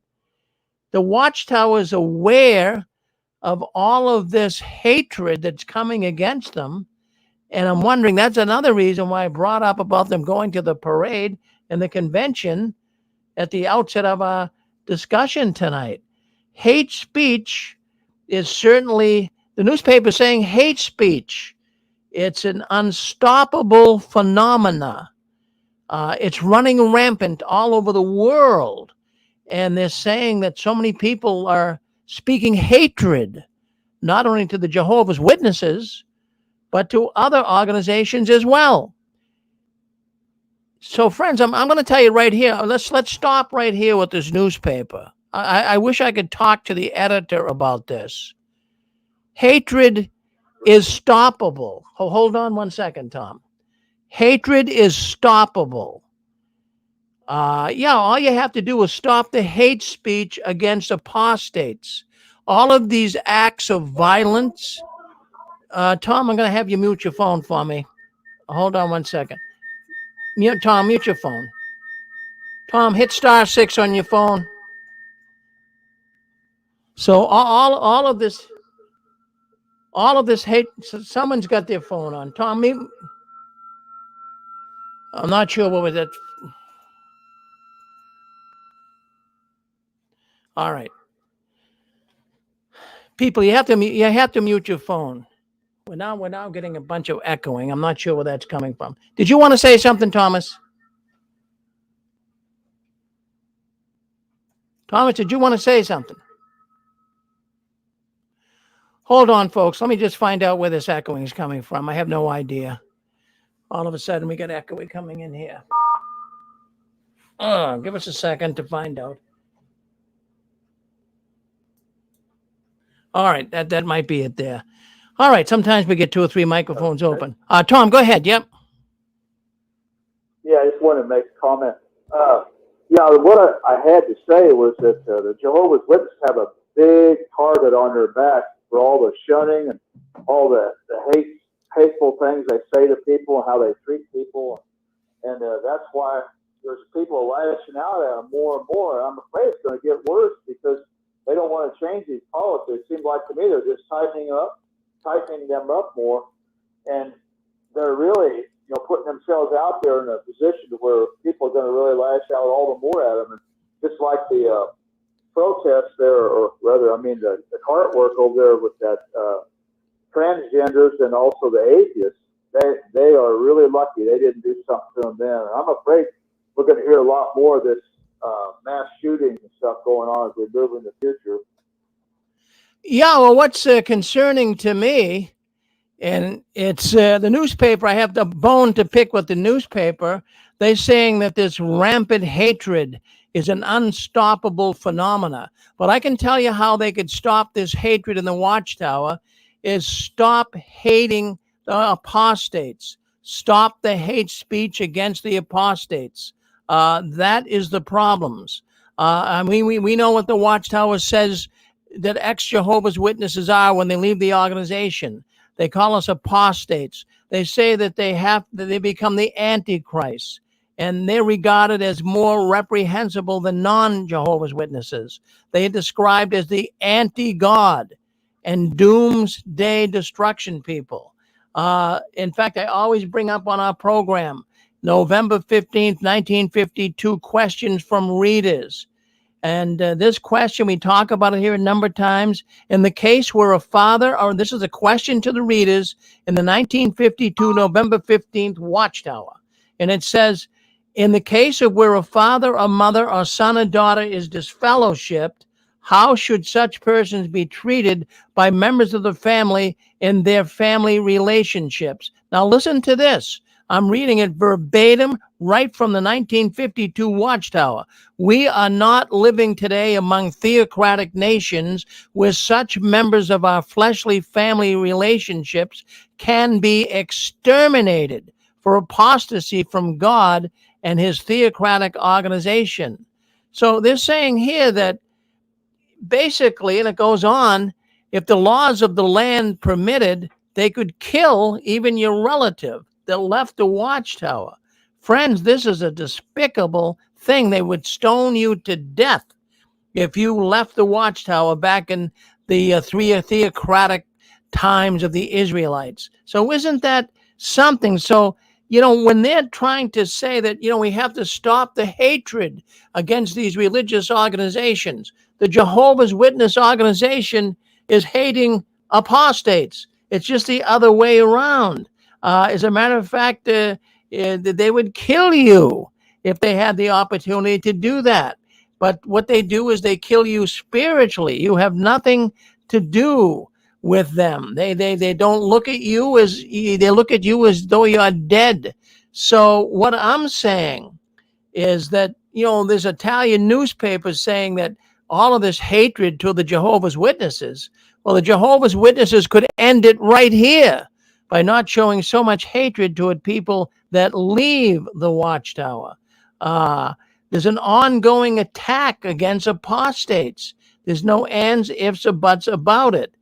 The Watchtower is aware of all of this hatred that's coming against them. And I'm wondering, that's another reason why I brought up about them going to the parade and the convention at the outset of our discussion tonight. Hate speech is certainly, the newspaper is saying hate speech. It's an unstoppable phenomena. It's running rampant all over the world. And they're saying that so many people are speaking hatred, not only to the Jehovah's Witnesses, but to other organizations as well. So, friends, I'm going to tell you right here. Let's stop right here with this newspaper. I wish I could talk to the editor about this. Hatred is stoppable. Hold on one second, Tom. Hatred is stoppable. All you have to do is stop the hate speech against apostates. All of these acts of violence. Tom, I'm going to have you mute your phone for me. Hold on one second. Tom, mute your phone. Tom, hit *6 on your phone. So all of this hate. Someone's got their phone on. Tom, I'm not sure what was that. All right, people, you have to mute your phone. We're now getting a bunch of echoing. I'm not sure where that's coming from. Did you want to say something, Thomas? Thomas, did you want to say something? Hold on, folks. Let me just find out where this echoing is coming from. I have no idea. All of a sudden, we got echoing coming in here. Give us a second to find out. All right, that might be it there. All right, sometimes we get 2 or 3 microphones open. Tom, go ahead. Yep. Yeah, I just wanted to make a comment. What I had to say was that the Jehovah's Witnesses have a big target on their back for all the shunning and all the hateful things they say to people and how they treat people. And that's why there's people lashing out at them more and more. I'm afraid it's going to get worse because they don't want to change these policies. It seems like to me they're just tightening them up more. And they're really, putting themselves out there in a position where people are going to really lash out all the more at them. And just like the protests there, or rather, the cart work over there with that transgenders and also the atheists, they are really lucky they didn't do something to them then. And I'm afraid we're going to hear a lot more of this mass shootings and stuff going on as we move in the future. Yeah, well, what's concerning to me, and it's the newspaper, I have the bone to pick with the newspaper. They're saying that this rampant hatred is an unstoppable phenomena. But I can tell you how they could stop this hatred in the Watchtower is stop hating the apostates. Stop the hate speech against the apostates. That is the problems. We know what the Watchtower says that ex-Jehovah's Witnesses are when they leave the organization. They call us apostates. They say that they become the Antichrist, and they're regarded as more reprehensible than non-Jehovah's Witnesses. They are described as the anti-God and doomsday destruction people. In fact, I always bring up on our program, November 15th, 1952, questions from readers. And this question, we talk about it here a number of times. In the case where a father, or this is a question to the readers in the 1952 November 15th Watchtower. And it says, in the case of where a father or mother or son or daughter is disfellowshipped, how should such persons be treated by members of the family in their family relationships? Now listen to this. I'm reading it verbatim right from the 1952 Watchtower. We are not living today among theocratic nations where such members of our fleshly family relationships can be exterminated for apostasy from God and his theocratic organization. So they're saying here that basically, and it goes on, if the laws of the land permitted, they could kill even your relative that left the Watchtower. Friends, this is a despicable thing. They would stone you to death if you left the Watchtower back in the theocratic times of the Israelites. So isn't that something? So, when they're trying to say that, we have to stop the hatred against these religious organizations, the Jehovah's Witness organization is hating apostates. It's just the other way around. As a matter of fact, they would kill you if they had the opportunity to do that. But what they do is they kill you spiritually. You have nothing to do with them. They don't look at you as, they look at you as though you're dead. So what I'm saying is that, there's Italian newspapers saying that all of this hatred to the Jehovah's Witnesses, well, the Jehovah's Witnesses could end it right here by not showing so much hatred toward people that leave the Watchtower. There's an ongoing attack against apostates. There's no ands, ifs, or buts about it.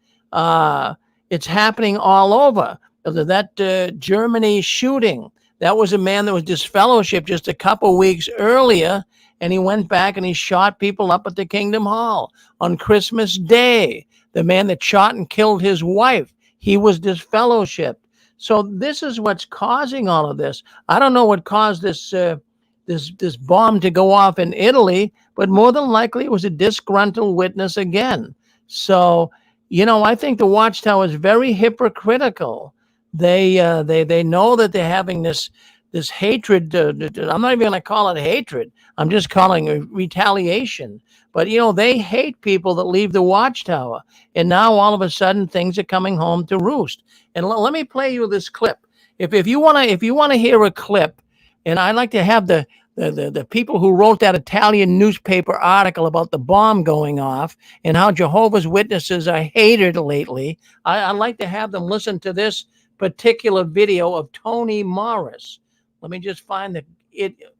It's happening all over. That Germany shooting, that was a man that was disfellowshipped just a couple weeks earlier, and he went back and he shot people up at the Kingdom Hall. On Christmas Day, the man that shot and killed his wife, he was disfellowshipped. So this is what's causing all of this. I don't know what caused this this bomb to go off in Italy, but more than likely it was a disgruntled witness again. So, I think the Watchtower is very hypocritical. They know that they're having this hatred. I'm not even going to call it hatred. I'm just calling it retaliation. But they hate people that leave the Watchtower, and now all of a sudden things are coming home to roost. And let me play you this clip. If you want to hear a clip, and I like to have the people who wrote that Italian newspaper article about the bomb going off and how Jehovah's Witnesses are hated lately, I'd like to have them listen to this particular video of Tony Morris. Let me just find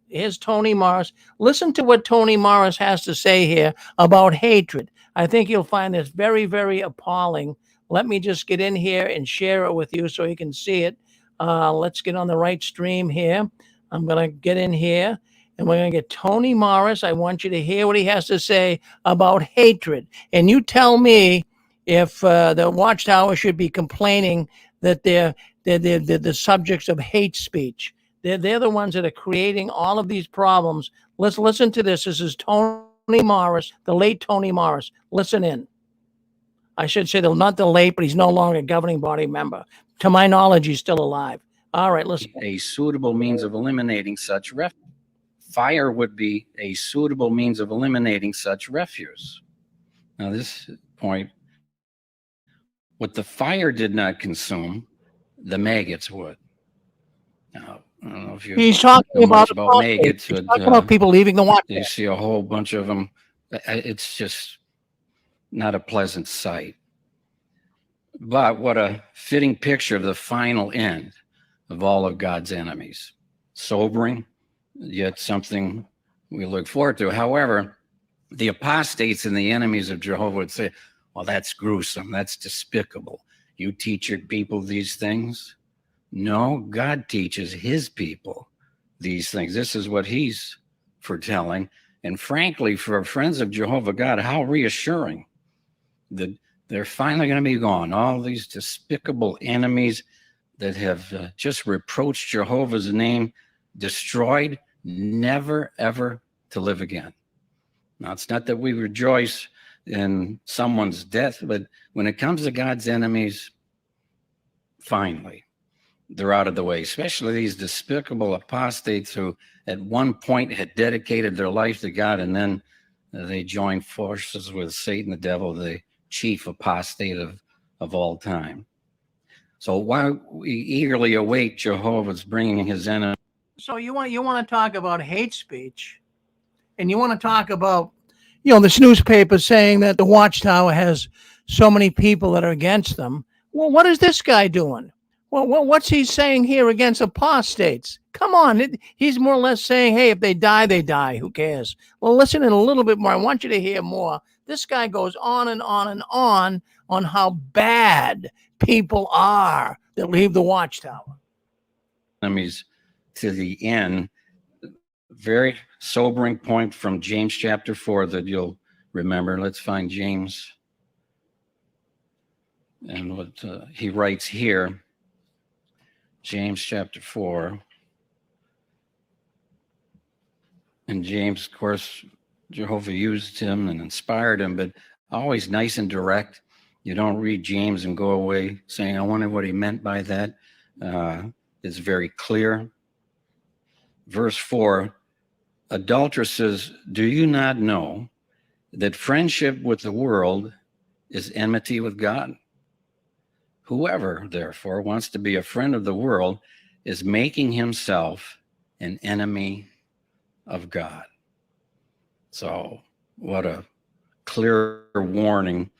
here's Tony Morris. Listen to what Tony Morris has to say here about hatred. I think you'll find this very, very appalling. Let me just get in here and share it with you so you can see it. Let's get on the right stream here. I'm going to get in here and we're going to get Tony Morris. I want you to hear what he has to say about hatred. And you tell me if the Watchtower should be complaining that they're the subjects of hate speech. They're the ones that are creating all of these problems. Let's listen to this. This is Tony Morris, the late Tony Morris. Listen in. I should say, not the late, but he's no longer a governing body member. To my knowledge, he's still alive. All right, listen. A suitable means of eliminating such refuse. Fire would be a suitable means of eliminating such refuse. Now, this point, what the fire did not consume, the maggots would. Now, I don't know if you He's talking know much about maggots. He's talking about people leaving the Watchtower. You see a whole bunch of them. It's just not a pleasant sight. But what a fitting picture of the final end of all of God's enemies. Sobering, yet something we look forward to. However, the apostates and the enemies of Jehovah would say, well, that's gruesome. That's despicable. You teach your people these things? No, God teaches his people these things. This is what he's foretelling. And frankly, for friends of Jehovah God, how reassuring that they're finally going to be gone. All these despicable enemies that have just reproached Jehovah's name, destroyed, never, ever to live again. Now, it's not that we rejoice in someone's death, but when it comes to God's enemies, finally, they're out of the way, especially these despicable apostates who at one point had dedicated their life to God, and then they joined forces with Satan, the devil, the chief apostate of all time. So while we eagerly await Jehovah's bringing his enemy. So you want to talk about hate speech, and you want to talk about, you know, this newspaper saying that the Watchtower has so many people that are against them. Well, what is this guy doing? Well, what's he saying here against apostates? Come on, he's more or less saying, hey, if they die, they die. Who cares? Well, listen in a little bit more. I want you to hear more. This guy goes on and on and on how bad people are that leave the Watchtower. Enemies to the end. Very sobering point from James chapter 4 that you'll remember. Let's find James and what he writes here. James chapter 4. And James, of course, Jehovah used him and inspired him, but always nice and direct. You don't read James and go away saying, I wonder what he meant by that. It's very clear. Verse 4, adulteresses, do you not know that friendship with the world is enmity with God? Whoever, therefore, wants to be a friend of the world is making himself an enemy of God. So what a clear warning.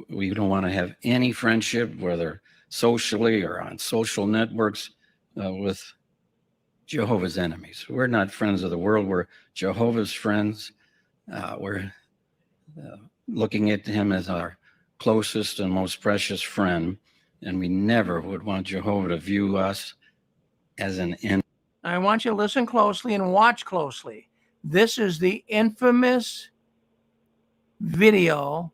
We don't want to have any friendship, whether socially or on social networks, with Jehovah's enemies. We're not friends of the world. We're Jehovah's friends. We're looking at him as our closest and most precious friend. And we never would want Jehovah to view us as an enemy. I want you to listen closely and watch closely. This is the infamous video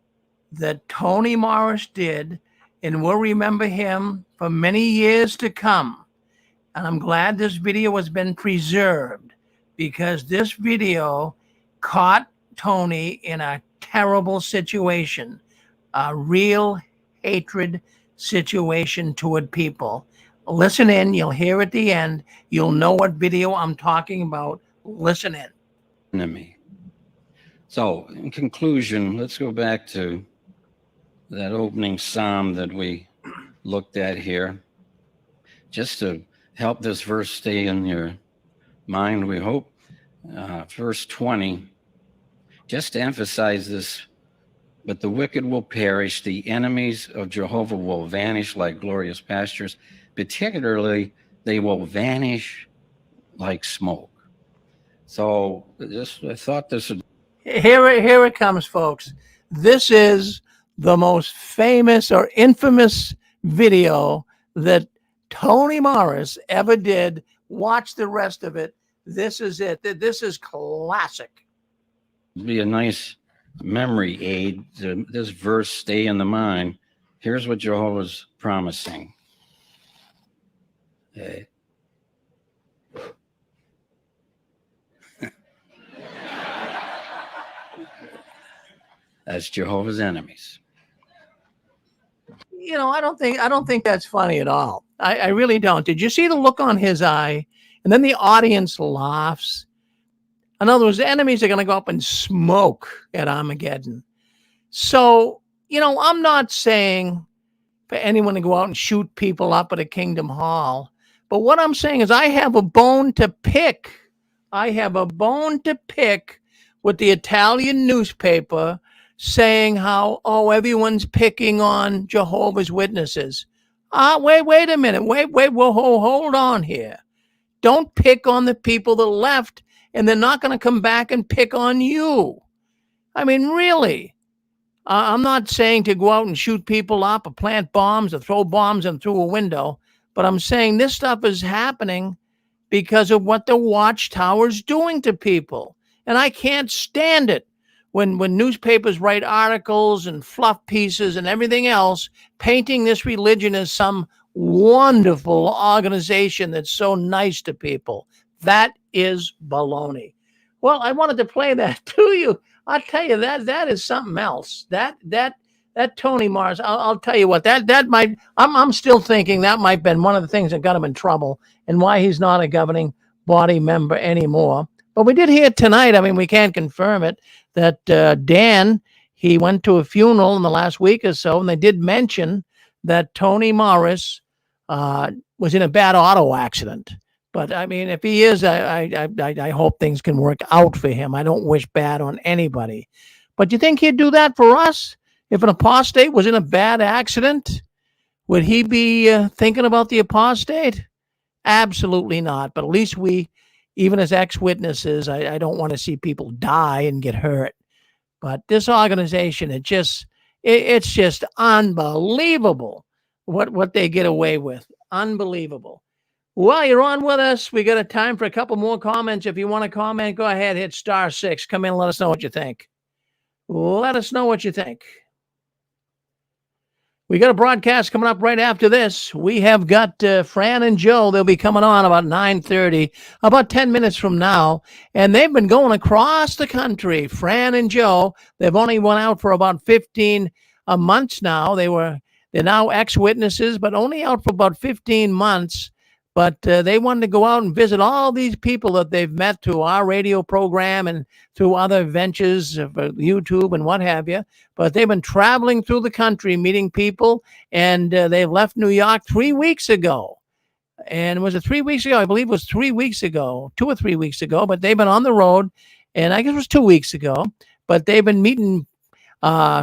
that Tony Morris did, and we'll remember him for many years to come. And I'm glad this video has been preserved, because this video caught Tony in a terrible situation, a real hatred situation toward people. Listen in, you'll hear at the end, you'll know what video I'm talking about. Listen in. Enemy. So in conclusion, let's go back to that opening psalm that we looked at here, just to help this verse stay in your mind, we hope. Verse 20, just to emphasize this, but the wicked will perish, the enemies of Jehovah will vanish like glorious pastures. Particularly, they will vanish like smoke. So I thought this would... Here it comes, folks. This is the most famous or infamous video that Tony Morris ever did. Watch the rest of it. This is it. This is classic. Be a nice memory aid to this verse stay in the mind. Here's what Jehovah's promising. Okay. That's Jehovah's enemies. You know, I don't think that's funny at all. I really don't. Did you see the look on his eye? And then the audience laughs. In other words, the enemies are going to go up and smoke at Armageddon. So, you know, I'm not saying for anyone to go out and shoot people up at a Kingdom Hall. But what I'm saying is I have a bone to pick. I have a bone to pick with the Italian newspaper saying how, oh, everyone's picking on Jehovah's Witnesses. Wait a minute. Wait, well, hold on here. Don't pick on the people that left, and they're not going to come back and pick on you. I mean, really. I'm not saying to go out and shoot people up or plant bombs or throw bombs in through a window, but I'm saying this stuff is happening because of what the Watchtower's doing to people. And I can't stand it when newspapers write articles and fluff pieces and everything else, painting this religion as some wonderful organization that's so nice to people. That is baloney. Well, I wanted to play that to you. I'll tell you that is something else. That Tony Mars. I'll tell you what. That might. I'm still thinking that might have been one of the things that got him in trouble and why he's not a governing body member anymore. But we did hear tonight. I mean, we can't confirm it that Dan, he went to a funeral in the last week or so, and they did mention that Tony Morris was in a bad auto accident. But I mean, if he is, I hope things can work out for him. I don't wish bad on anybody. But you think he'd do that for us? If an apostate was in a bad accident, would he be thinking about the apostate? Absolutely not. But at least we, even as ex-witnesses, I don't want to see people die and get hurt. But this organization, it's just unbelievable what they get away with. Unbelievable. Well, you're on with us. We got a time for a couple more comments. If you want to comment, go ahead, hit *6. Come in and let us know what you think. Let us know what you think. We got a broadcast coming up right after this. We have got Fran and Joe. They'll be coming on about 9:30, about 10 minutes from now. And they've been going across the country. Fran and Joe, they've only went out for about 15 months now. They're now ex-witnesses, but only out for about 15 months. But they wanted to go out and visit all these people that they've met through our radio program and through other ventures of YouTube and what have you. But they've been traveling through the country, meeting people, and they left New York 3 weeks ago. And was it 3 weeks ago? I believe it was 3 weeks ago, 2 or 3 weeks ago. But they've been on the road, and I guess it was 2 weeks ago. But they've been meeting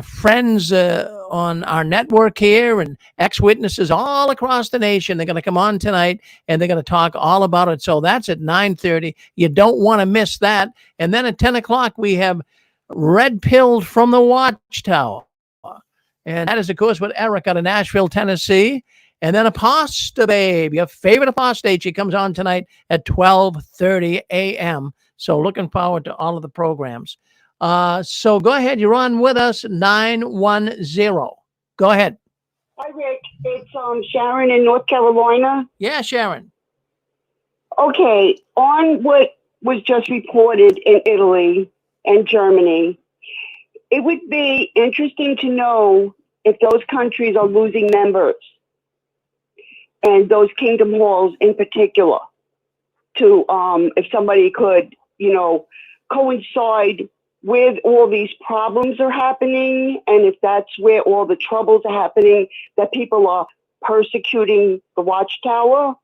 friends on our network here and ex-witnesses all across the nation. They're going to come on tonight and they're going to talk all about it. So that's at 9:30. You don't want to miss that. And then at 10 o'clock, we have Red Pilled from the Watchtower. And that is, of course, with Eric out of Nashville, Tennessee. And then Apostle Babe, your favorite apostate. She comes on tonight at 12:30 a.m. So looking forward to all of the programs. So go ahead. You're on with us, 910. Go ahead. Hi, Rick. It's Sharon in North Carolina. Yeah, Sharon. Okay. On what was just reported in Italy and Germany, it would be interesting to know if those countries are losing members and those kingdom halls in particular to, if somebody could, coincide with all these problems are happening, and if that's where all the troubles are happening, that people are persecuting the Watchtower.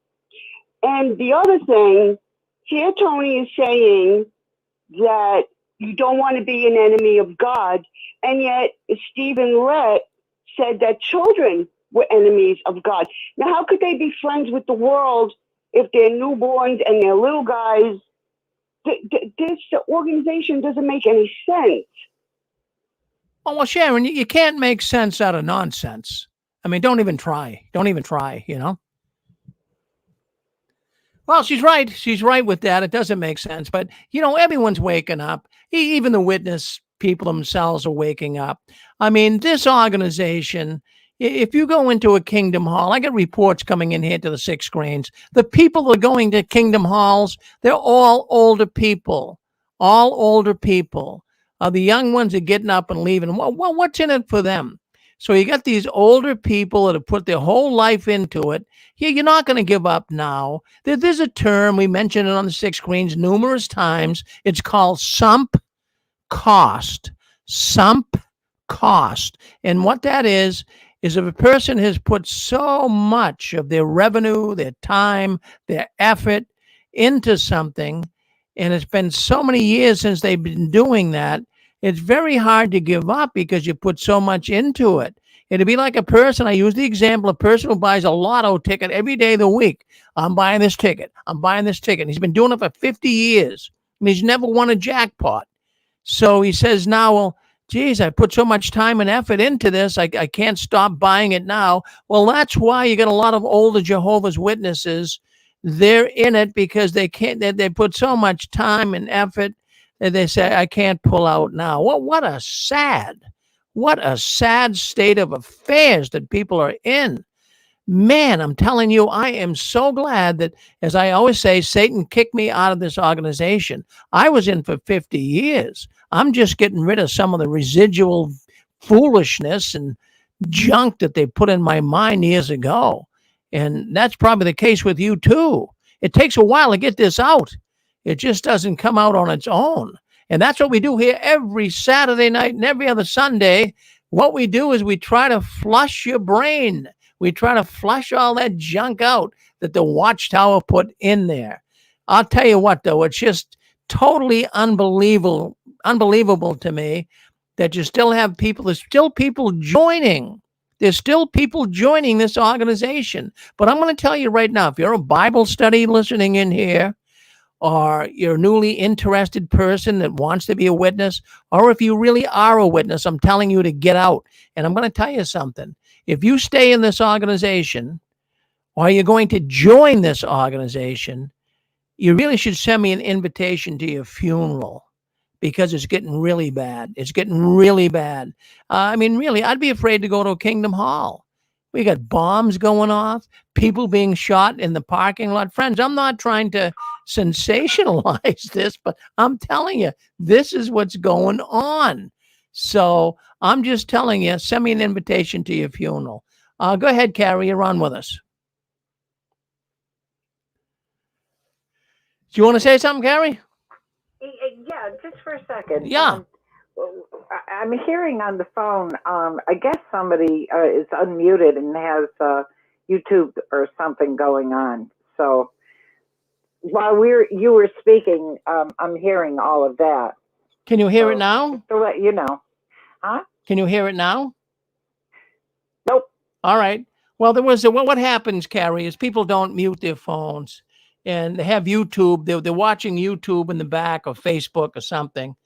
And the other thing, here Tony is saying that you don't want to be an enemy of God, and yet Stephen Lett said that children were enemies of God. Now, how could they be friends with the world if they're newborns and they're little guys? This organization doesn't make any sense. Oh, well, Sharon, you can't make sense out of nonsense. I mean, don't even try. Don't even try, Well, she's right. She's right with that. It doesn't make sense. But, everyone's waking up. Even the witness people themselves are waking up. I mean, this organization, if you go into a kingdom hall, I get reports coming in here to the 6 screens. The people that are going to kingdom halls, they're all older people. All older people. The young ones are getting up and leaving. Well, what's in it for them? So you got these older people that have put their whole life into it. You're not going to give up now. There's a term, we mentioned it on the 6 screens numerous times. It's called sunk cost. Sunk cost. And what that is if a person has put so much of their revenue, their time, their effort into something, and it's been so many years since they've been doing that, it's very hard to give up because you put so much into it. It'd be like a person, I use the example, a person who buys a lotto ticket every day of the week. I'm buying this ticket. I'm buying this ticket. And he's been doing it for 50 years, and he's never won a jackpot. So he says now, well, geez, I put so much time and effort into this, I can't stop buying it now. Well, that's why you get a lot of older Jehovah's Witnesses. They're in it because they put so much time and effort that they say, I can't pull out now. Well, what a sad state of affairs that people are in. Man, I'm telling you, I am so glad that, as I always say, Satan kicked me out of this organization. I was in for 50 years. I'm just getting rid of some of the residual foolishness and junk that they put in my mind years ago. And that's probably the case with you too. It takes a while to get this out. It just doesn't come out on its own. And that's what we do here every Saturday night and every other Sunday. What we do is we try to flush your brain. We try to flush all that junk out that the Watchtower put in there. I'll tell you what, though, it's just totally unbelievable to me that you still have people, there's still people joining. There's still people joining this organization. But I'm going to tell you right now, if you're a Bible study listening in here, or you're a newly interested person that wants to be a witness, or if you really are a witness, I'm telling you to get out. And I'm going to tell you something. If you stay in this organization, or you're going to join this organization, you really should send me an invitation to your funeral, because it's getting really bad. It's getting really bad. I mean, really, I'd be afraid to go to Kingdom Hall. We got bombs going off, people being shot in the parking lot. Friends, I'm not trying to sensationalize this, but I'm telling you, this is what's going on. So I'm just telling you, send me an invitation to your funeral. Go ahead, Carrie, you're on with us. Do you want to say something, Carrie? Yeah, just for a second. Yeah. I'm hearing on the phone, I guess somebody is unmuted and has YouTube or something going on. So while you were speaking, I'm hearing all of that. Can you hear it now? To let you know. Huh? Can you hear it now? Nope. All right. Well, what happens, Carrie, is people don't mute their phones, and they have YouTube. They're watching YouTube in the back, or Facebook or something,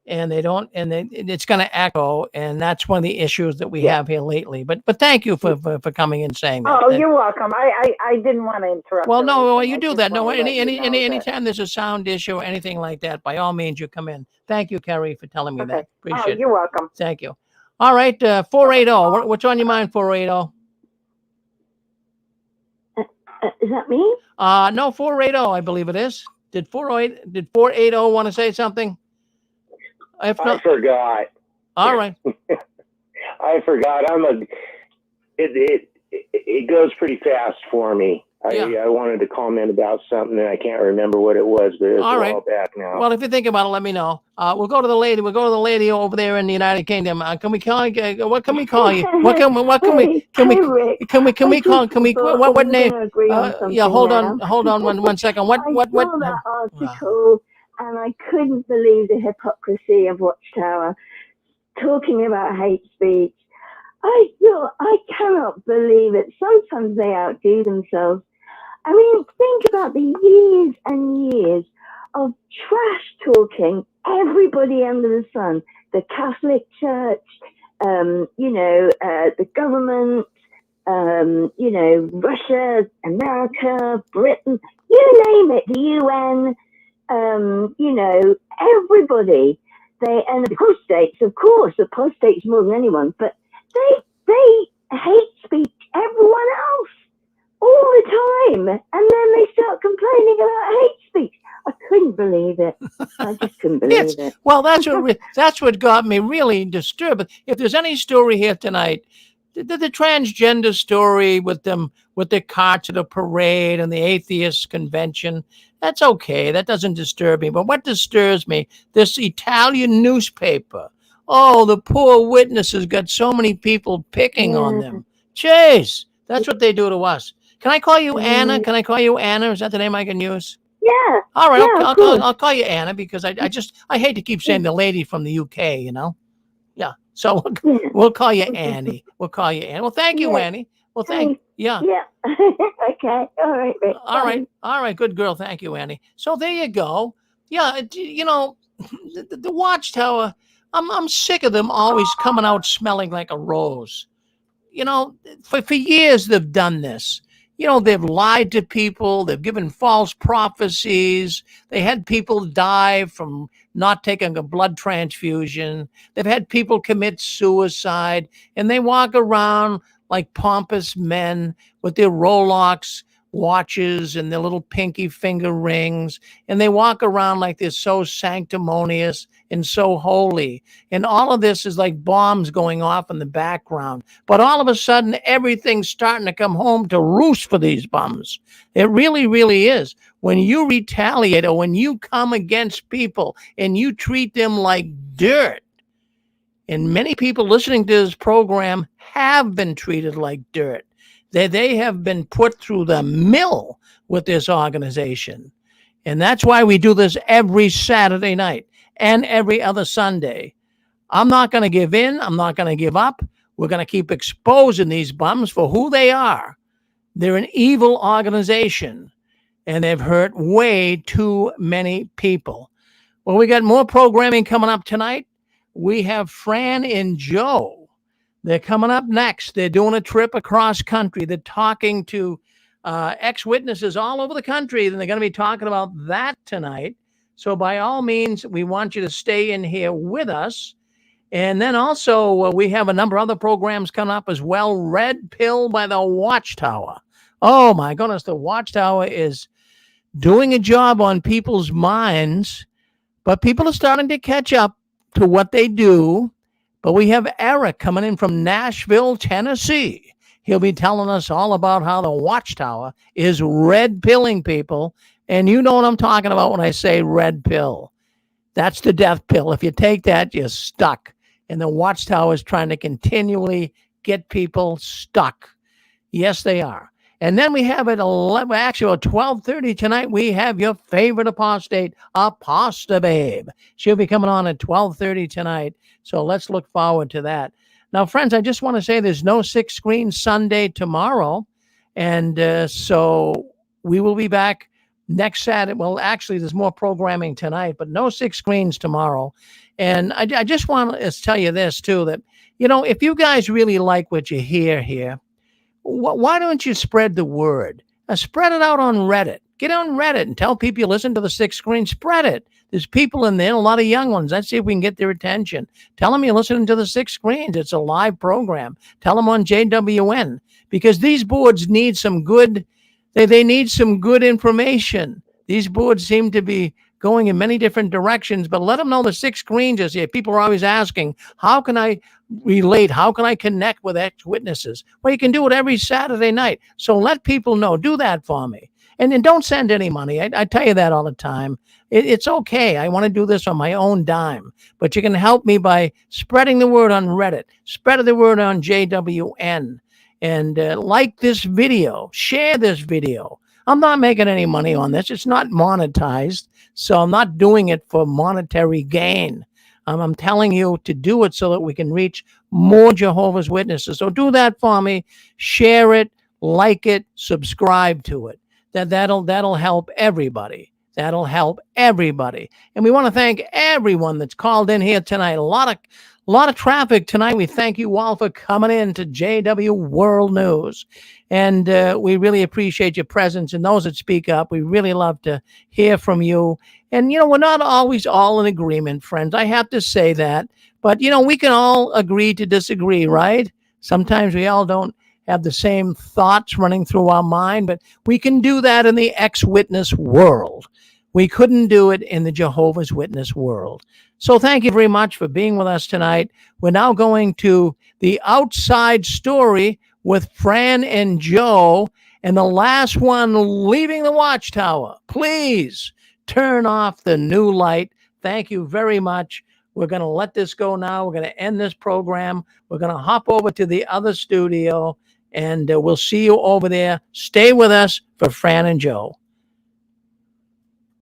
and it's going to echo, and that's one of the issues that we have here lately. But thank you for coming and saying that. Oh, you're welcome. I didn't want to interrupt. Well, no, well, you I do just that. wanna No, let you know that. anytime there's a sound issue or anything like that, by all means, you come in. Thank you, Carrie, for telling me that. Appreciate it. You're welcome. Thank you. All right, 480. What's on your mind, 480? Is that me? No, 480, I believe it is. Did 480 want to say something? If not, I forgot. All right. I forgot. It goes pretty fast for me. I wanted to comment about something and I can't remember what it was, but it's All right. all back now. Well, if you think about it, let me know. We'll go to the lady. We'll go to the lady over there in the United Kingdom. Can we call you? What can we call you? What can we call? What name? Yeah, hold on one second. What? I saw that article and I couldn't believe the hypocrisy of Watchtower talking about hate speech. I cannot believe it. Sometimes they outdo themselves. I mean, think about the years and years of trash talking everybody under the sun. The Catholic Church, the government, Russia, America, Britain, you name it, the UN, everybody. And the apostates, of course, apostates more than anyone, but they hate speak everyone else all the time, and then they start complaining about hate speech. I couldn't believe it. I just couldn't believe it. Well, that's what got me really disturbed. If there's any story here tonight, the transgender story with the carts at a parade and the atheist convention, that's okay. That doesn't disturb me. But what disturbs me, this Italian newspaper. Oh, the poor witnesses got so many people picking on them. Jeez, that's what they do to us. Can I call you Anna? Can I call you Anna? Is that the name I can use? Yeah. All right, Yeah, I'll call you Anna, because I hate to keep saying the lady from the UK, Yeah. So we'll call you Annie. We'll call you Annie. Well, thank you, Annie. Well, Yeah. Okay. All right, Rick. All right. Good girl. Thank you, Annie. So there you go. Yeah. The Watchtower, I'm sick of them always coming out smelling like a rose. For years they've done this. They've lied to people. They've given false prophecies. They had people die from not taking a blood transfusion. They've had people commit suicide, and they walk around like pompous men with their Rolex watches and their little pinky finger rings, and they walk around like they're so sanctimonious and so holy. And all of this is like bombs going off in the background. But all of a sudden, everything's starting to come home to roost for these bums. It really, really is. When you retaliate or when you come against people and you treat them like dirt, and many people listening to this program have been treated like dirt. They have been put through the mill with this organization. And that's why we do this every Saturday night and every other Sunday. I'm not going to give in. I'm not going to give up. We're going to keep exposing these bums for who they are. They're an evil organization, and they've hurt way too many people. Well, we got more programming coming up tonight. We have Fran and Joe. They're coming up next. They're doing a trip across country. They're talking to ex-witnesses all over the country, and they're going to be talking about that tonight. So by all means, we want you to stay in here with us. And then also, we have a number of other programs coming up as well. Red Pill by the Watchtower. Oh, my goodness. The Watchtower is doing a job on people's minds, but people are starting to catch up to what they do. But we have Eric coming in from Nashville, Tennessee. He'll be telling us all about how the Watchtower is red pilling people. And you know what I'm talking about when I say red pill. That's the death pill. If you take that, you're stuck. And the Watchtower is trying to continually get people stuck. Yes, they are. And then we have at 11, actually at 12:30 tonight, we have your favorite apostate, Aposta Babe. She'll be coming on at 12:30 tonight. So let's look forward to that. Now, friends, I just want to say there's no Six Screen Sunday tomorrow. And so we will be back next Saturday. Well, actually, there's more programming tonight, but no Six Screens tomorrow. And I just want to tell you this, too, that, you know, if you guys really like what you hear here, why don't you spread the word? Spread it out on Reddit. Get on Reddit and tell people you listen to the Six Screen. Spread it. There's people in there, a lot of young ones. Let's see if we can get their attention. Tell them you're listening to the Six Screens. It's a live program. Tell them on JWN, because these boards need some good, they need some good information. These boards seem to be going in many different directions, but let them know the Six Screens is here. People are always asking, how can I relate? How can I connect with ex-witnesses? Well, you can do it every Saturday night. So let people know. Do that for me. And then don't send any money. I tell you that all the time. It's okay. I want to do this on my own dime. But you can help me by spreading the word on Reddit. Spread the word on JWN. And like this video. Share this video. I'm not making any money on this. It's not monetized. So I'm not doing it for monetary gain. I'm telling you to do it so that we can reach more Jehovah's Witnesses. So do that for me. Share it, like it, subscribe to it. That'll help everybody. That'll help everybody. And we want to thank everyone that's called in here tonight. A lot of traffic tonight. We thank you all for coming in to JW World News. And we really appreciate your presence and those that speak up. We really love to hear from you. And, you know, we're not always all in agreement, friends. I have to say that. But, you know, we can all agree to disagree, right? Sometimes we all don't have the same thoughts running through our mind, but we can do that in the ex-witness world. We couldn't do it in the Jehovah's Witness world. So thank you very much for being with us tonight. We're now going to the outside story with Fran and Joe, and the last one leaving the Watchtower. Please turn off the new light. Thank you very much. We're going to let this go now. We're going to end this program. We're going to hop over to the other studio, and we'll see you over there. Stay with us for Fran and Joe.